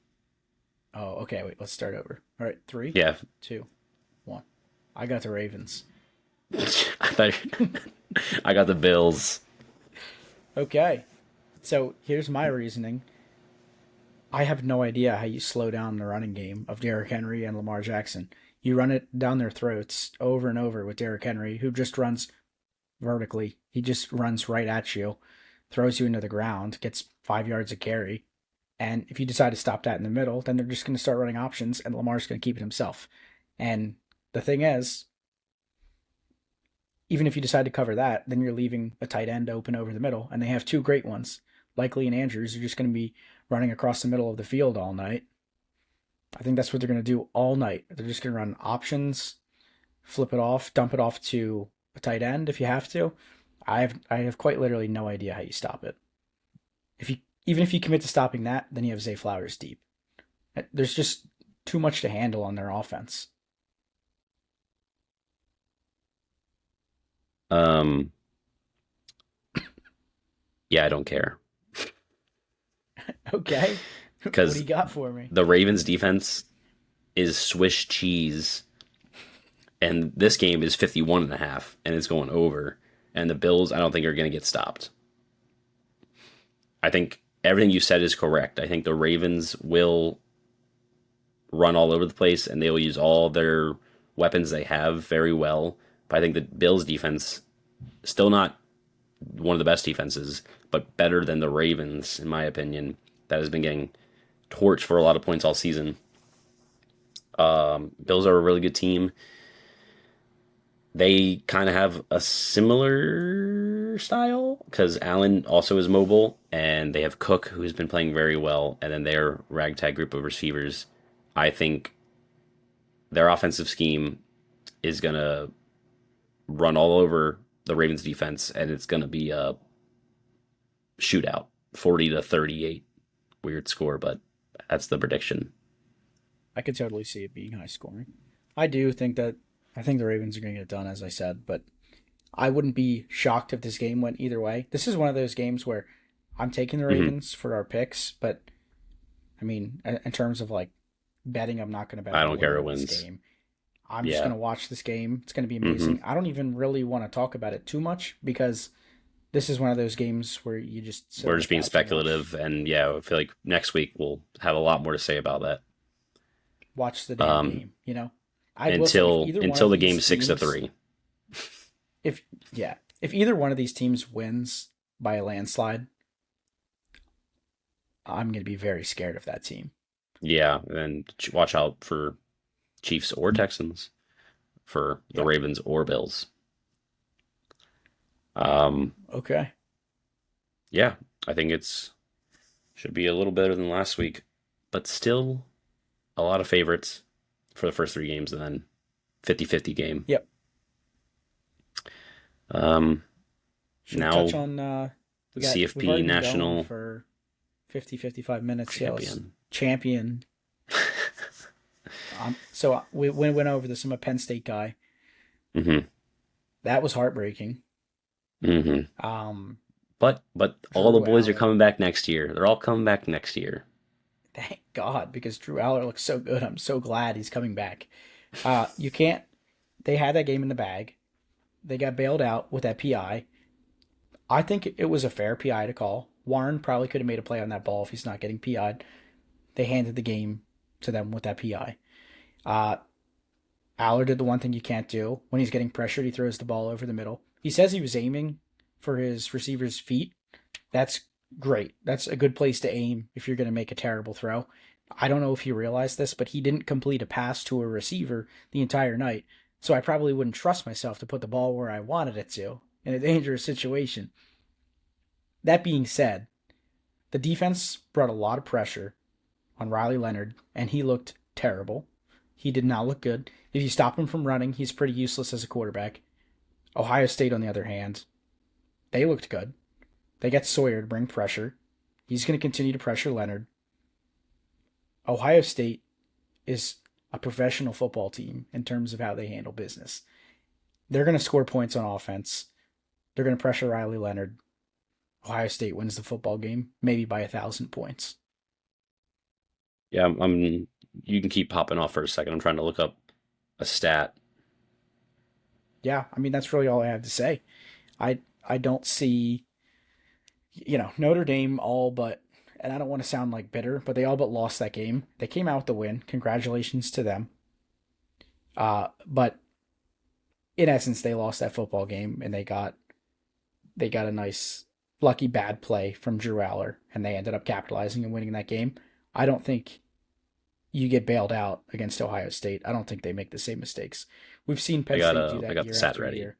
Oh, okay. Wait, let's start over. All right, 3, yeah, 2, 1. I got the Ravens. I got the Bills. Okay. So here's my reasoning. I have no idea how you slow down the running game of Derrick Henry and Lamar Jackson. You run it down their throats over and over with Derrick Henry, who just runs vertically. He just runs right at you, throws you into the ground, gets 5 yards of carry. And if you decide to stop that in the middle, then they're just going to start running options, and Lamar's going to keep it himself. And the thing is, even if you decide to cover that, then you're leaving a tight end open over the middle, and they have 2 great ones. Likely and Andrews are just going to be running across the middle of the field all night. I think that's what they're going to do all night. They're just going to run options, flip it off, dump it off to a tight end if you have to. I have quite literally no idea how you stop it. Even if you commit to stopping that, then you have Zay Flowers deep. There's just too much to handle on their offense. Yeah, I don't care. Okay. What do you got for me? The Ravens defense is Swiss cheese. And this game is 51.5, and it's going over. And the Bills, I don't think, are going to get stopped. I think everything you said is correct. I think the Ravens will run all over the place, and they will use all their weapons they have very well. But I think the Bills defense, still not one of the best defenses, but better than the Ravens, in my opinion, that has been getting torched for a lot of points all season. Bills are a really good team. They kind of have a similar style because Allen also is mobile, and they have Cook, who's been playing very well, and then their ragtag group of receivers. I think their offensive scheme is going to run all over the Ravens defense, and it's going to be a shootout, 40-38. Weird score, but that's the prediction. I could totally see it being high scoring. I think the Ravens are going to get it done, as I said, but I wouldn't be shocked if this game went either way. This is one of those games where I'm taking the Ravens for our picks, but I mean, in terms of like betting, I'm not going to bet. I don't care who wins. Game. I'm just going to watch this game. It's going to be amazing. I don't even really want to talk about it too much because this is one of those games where you just... We're just being speculative, and yeah, I feel like next week we'll have a lot more to say about that. Watch the damn game, you know? Until the game's 6-3. If either one of these teams wins by a landslide, I'm going to be very scared of that team. Yeah, and watch out for Chiefs or Texans, for the Yeah. Ravens or Bills. Um, Okay. yeah, I think it's should be a little better than last week, but still a lot of favorites for the first three games, and then 50-50 game. Yep. Um, Should we touch now on we've CFP already been going national for 50-55 minutes. Yeah, let's champion. champion. We went over this. I'm a Penn State guy. hmm That was heartbreaking. hmm Um, But all the Drew boys are Aller. coming back next year. They're all coming back next year. Thank God, because Drew Aller looks so good. I'm so glad he's coming back. You can't. They had that game in the bag. They got bailed out with that PI. I think it was a fair PI to call. Warren probably could have made a play on that ball if he's not getting PI'd. They handed the game to them with that PI. Uh, Aller did the one thing you can't do. When he's getting pressured, he throws the ball over the middle. He says he was aiming for his receiver's feet. That's great. That's a good place to aim if you're going to make a terrible throw. I don't know if he realized this, but he didn't complete a pass to a receiver the entire night. So I probably wouldn't trust myself to put the ball where I wanted it to in a dangerous situation. That being said, the defense brought a lot of pressure on Riley Leonard, and he looked terrible. He did not look good. If you stop him from running, he's pretty useless as a quarterback. Ohio State, on the other hand, they looked good. They got Sawyer to bring pressure. He's going to continue to pressure Leonard. Ohio State is a professional football team in terms of how they handle business. They're going to score points on offense. They're going to pressure Riley Leonard. Ohio State wins the football game, maybe by 1,000 points. Yeah, I'm. You can keep popping off for a second. I'm trying to look up a stat. Yeah, I mean that's really all I have to say. I don't see, Notre Dame all but, and I don't want to sound like bitter, but they all but lost that game. They came out with the win. Congratulations to them. But in essence, they lost that football game, and they got a nice lucky bad play from Drew Aller, and they ended up capitalizing and winning that game. I don't think you get bailed out against Ohio State. I don't think they make the same mistakes. We've seen I Penn got State do I that got the year stat after ready. year.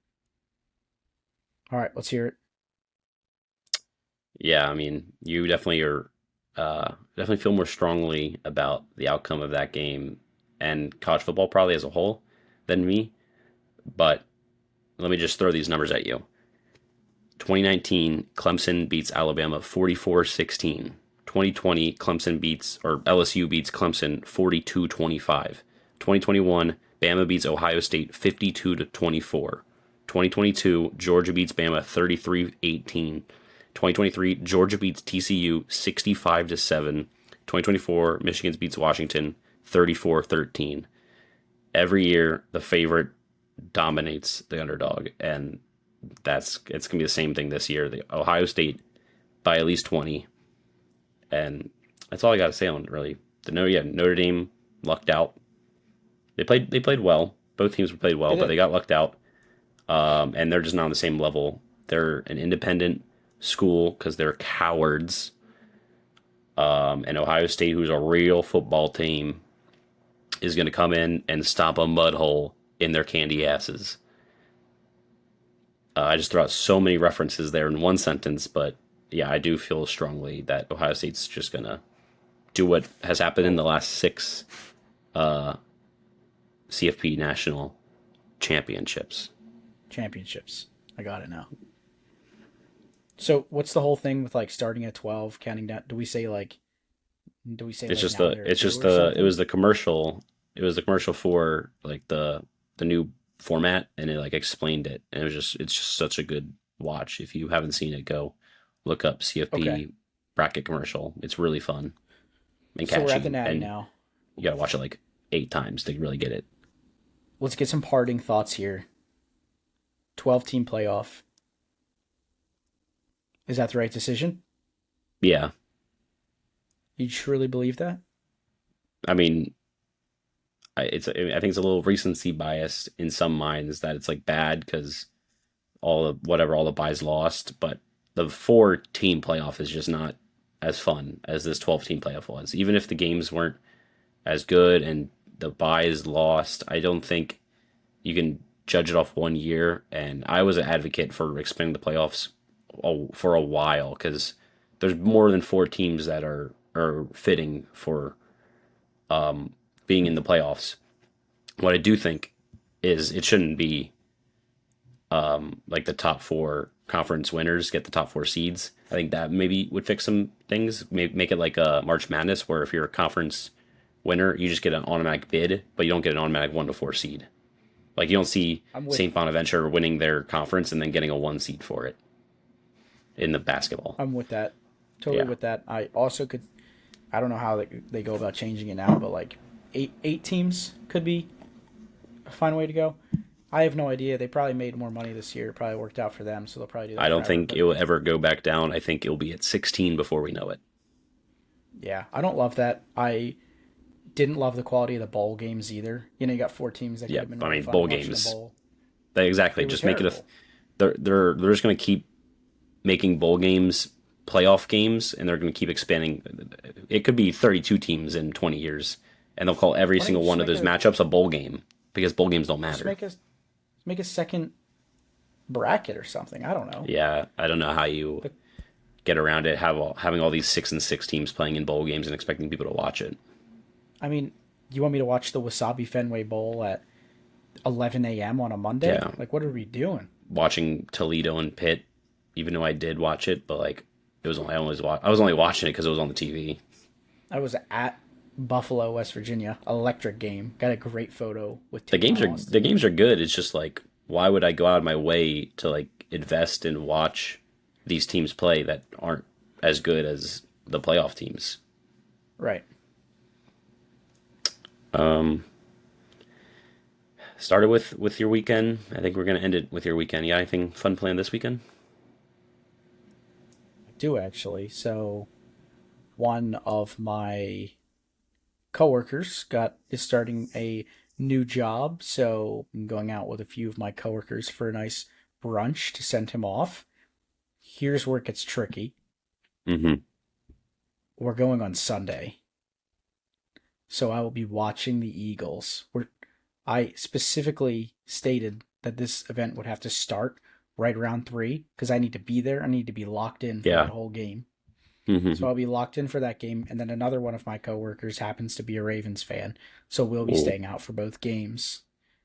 All right, let's hear it. Yeah, I mean, you definitely are. Definitely feel more strongly about the outcome of that game and college football probably as a whole than me. But let me just throw these numbers at you. 2019, Clemson beats Alabama 44-16. 2020, LSU beats Clemson 42-25. 2021, Bama beats Ohio State 52-24. 2022, Georgia beats Bama 33-18. 2023, Georgia beats TCU 65-7. 2024, Michigan beats Washington 34-13. Every year, the favorite dominates the underdog, and it's gonna be the same thing this year. The Ohio State by at least 20, and that's all I got to say on it, really. Notre Dame lucked out. They played well. Both teams played They well, but did. they got lucked out. And they're just not on the same level. They're an independent school because they're cowards. And Ohio State, who's a real football team, is going to come in and stomp a mud hole in their candy asses. I just threw out so many references there in one sentence, but yeah, I do feel strongly that Ohio State's just going to do what has happened in the last six CFP national championships. Championships. I got it now. So what's the whole thing with like starting at 12, counting down? It's Like just now the they're it's two just or the it something? was the commercial. It was the commercial for like the new format, and it like explained it, and it's just such a good watch. If you haven't seen it, go look up Okay. CFP bracket commercial. It's really fun and So we're at the catchy, Natty and now. you gotta watch it like 8 times to really get it. Let's get some parting thoughts here. 12-team playoff. Is that the right decision? Yeah, You truly believe that? I mean, I think it's a little recency bias in some minds that it's like bad because all the buys lost, but the 4-team playoff is just not as fun as this 12-team playoff was. Even if the games weren't as good and the buys lost, I don't think you can judge it off 1 year. And I was an advocate for expanding the playoffs for a while because there's more than four teams that are fitting for being in the playoffs. What I do think is it shouldn't be like the top four conference winners get the top four seeds. I think that maybe would fix some things. Make it like a March Madness where if you're a conference winner, you just get an automatic bid, but you don't get an automatic 1 to 4 seed. Like you don't see St. Bonaventure winning their conference and then getting a 1 seed for it in the basketball. I'm with that. Totally with that. I also could. I don't know how they go about changing it now, but like eight teams could be a fine way to go. I have no idea. They probably made more money this year. It probably worked out for them, so they'll probably do that. I don't think it will ever go back down. I think it'll be at 16 before we know it. Yeah, I don't love that. I didn't love the quality of the bowl games either. You know, you got 4 teams that could have been really fun bowl watching games. the bowl. Exactly. Just make it they're just going to keep making bowl games playoff games, and they're going to keep expanding. It could be 32 teams in 20 years, and they'll call every single one of those matchups a bowl game because bowl games don't matter. Make a second bracket or something. I don't know. Yeah, I don't know how you get around it. Having all these 6-6 teams playing in bowl games and expecting people to watch it. I mean, you want me to watch the Wasabi Fenway Bowl at 11 a.m. on a Monday? Yeah. Like, what are we doing? Watching Toledo and Pitt, even though I did watch it, but like it was only I was only watching it because it was on the TV. I was at Buffalo, West Virginia, electric game. Got a great photo with the games are good. It's just like, why would I go out of my way to like invest and watch these teams play that aren't as good as the playoff teams? Right. Started with your weekend. I think we're gonna end it with your weekend. You got anything fun planned this weekend? I do actually. So, one of my coworkers is starting a new job, so I'm going out with a few of my coworkers for a nice brunch to send him off. Here's where it gets tricky. Mm-hmm. We're going on Sunday, so I will be watching the Eagles. I specifically stated that this event would have to start right around 3 because I need to be there. I need to be locked in for that whole game. Mm-hmm. So I'll be locked in for that game, and then another one of my coworkers happens to be a Ravens fan, so we'll be staying out for both games.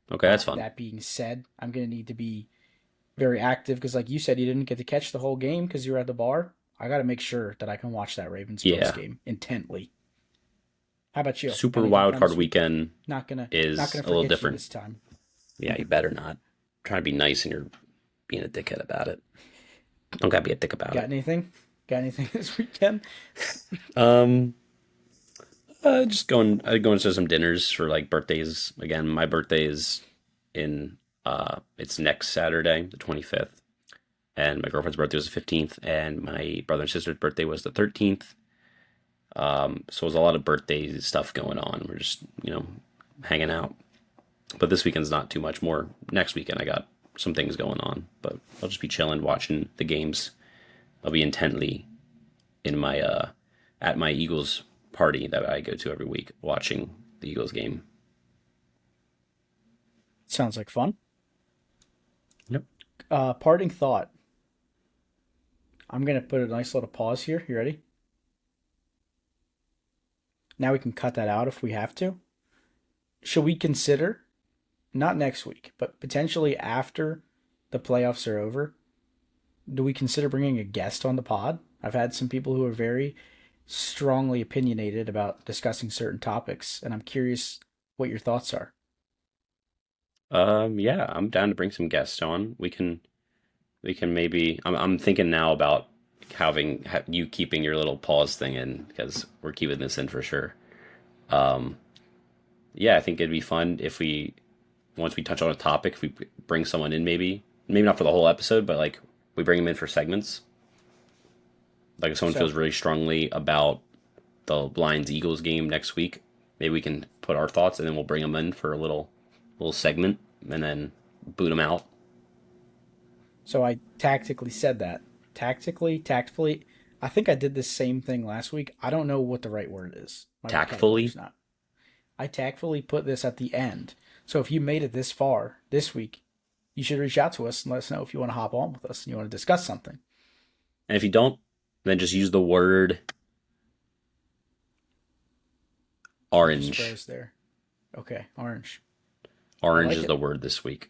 Okay, that's fun. That being said, I'm going to need to be very active because, like you said, you didn't get to catch the whole game because you were at the bar. I got to make sure that I can watch that Ravens Bills game intently. How about you? Super wild card weekend is not gonna a little different this time. Yeah, you better not. Try to be nice and you're being a dickhead about it. Don't gotta be a dick about Got it. anything? Got anything this weekend? Just going to some dinners for like birthdays. Again, my birthday is it's next Saturday, the 25th. And my girlfriend's birthday was the 15th, and my brother and sister's birthday was the 13th. So there's a lot of birthday stuff going on. We're just, hanging out. But this weekend's not too much more. Next weekend I got some things going on, but I'll just be chilling, watching the games. I'll be intently in my at my Eagles party that I go to every week, watching the Eagles game. Sounds like fun. Yep. Parting thought. I'm gonna put a nice little pause here. You ready? Now we can cut that out if we have to. Should we consider, not next week, but potentially after the playoffs are over, do we consider bringing a guest on the pod? I've had some people who are very strongly opinionated about discussing certain topics, and I'm curious what your thoughts are. Yeah, I'm down to bring some guests on. We can maybe. I'm thinking now about having you keeping your little pause thing in because we're keeping this in for sure. Yeah, I think it'd be fun if once we touch on a topic, if we bring someone in, maybe not for the whole episode, but like we bring them in for segments. Like if someone feels really strongly about the Lions Eagles game next week, maybe we can put our thoughts and then we'll bring them in for a little segment and then boot them out. So I tactfully, I think I did this same thing last week. I don't know what the right word is. My Tactfully. vocabulary's not. I tactfully put this at the end. So if you made it this far this week, you should reach out to us and let us know if you want to hop on with us and you want to discuss something. And if you don't, then just use the word You just orange. froze there. Okay, orange. I Orange like is it. the word this week.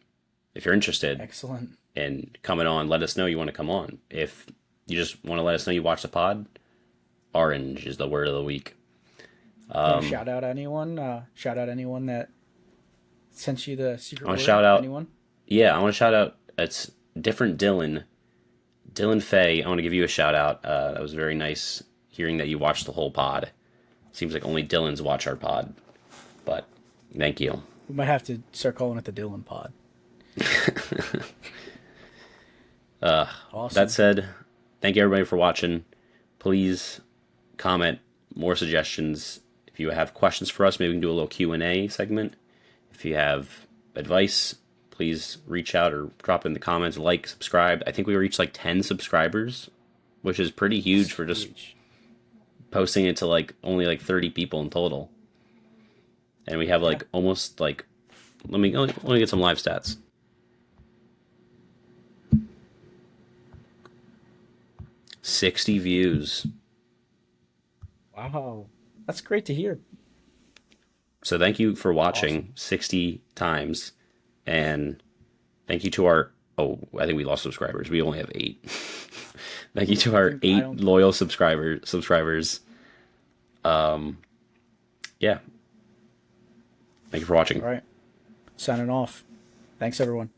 If you're interested Excellent. in coming on, let us know you want to come on. If you just want to let us know you watch the pod, orange is the word of the week. You want to shout out anyone? Shout out anyone that sent you the I secret want to word? shout out, Anyone? yeah, I want to shout out, it's different Dylan. Dylan Fay, I want to give you a shout out. That was very nice hearing that you watched the whole pod. Seems like only Dylan's watch our pod, but thank you. We might have to start calling it the Dylan Pod. That Awesome. said, thank you everybody for watching. Please comment more suggestions. If you have questions for us, maybe we can do a little Q&A segment. If you have advice, please reach out or drop in the comments, like, subscribe. I think we reached like 10 subscribers, which is pretty That's huge for just huge. posting it to like only like 30 people in total. And we have Yeah. like almost like let me get some live stats. 60 views. Wow. That's great to hear. So thank you for Awesome. watching 60 times, and thank you to our, oh, I think we lost subscribers. We only have 8. Thank you to I our think I 8 don't. loyal subscribers. Yeah. Thank you for watching. All right. Signing off. Thanks, everyone.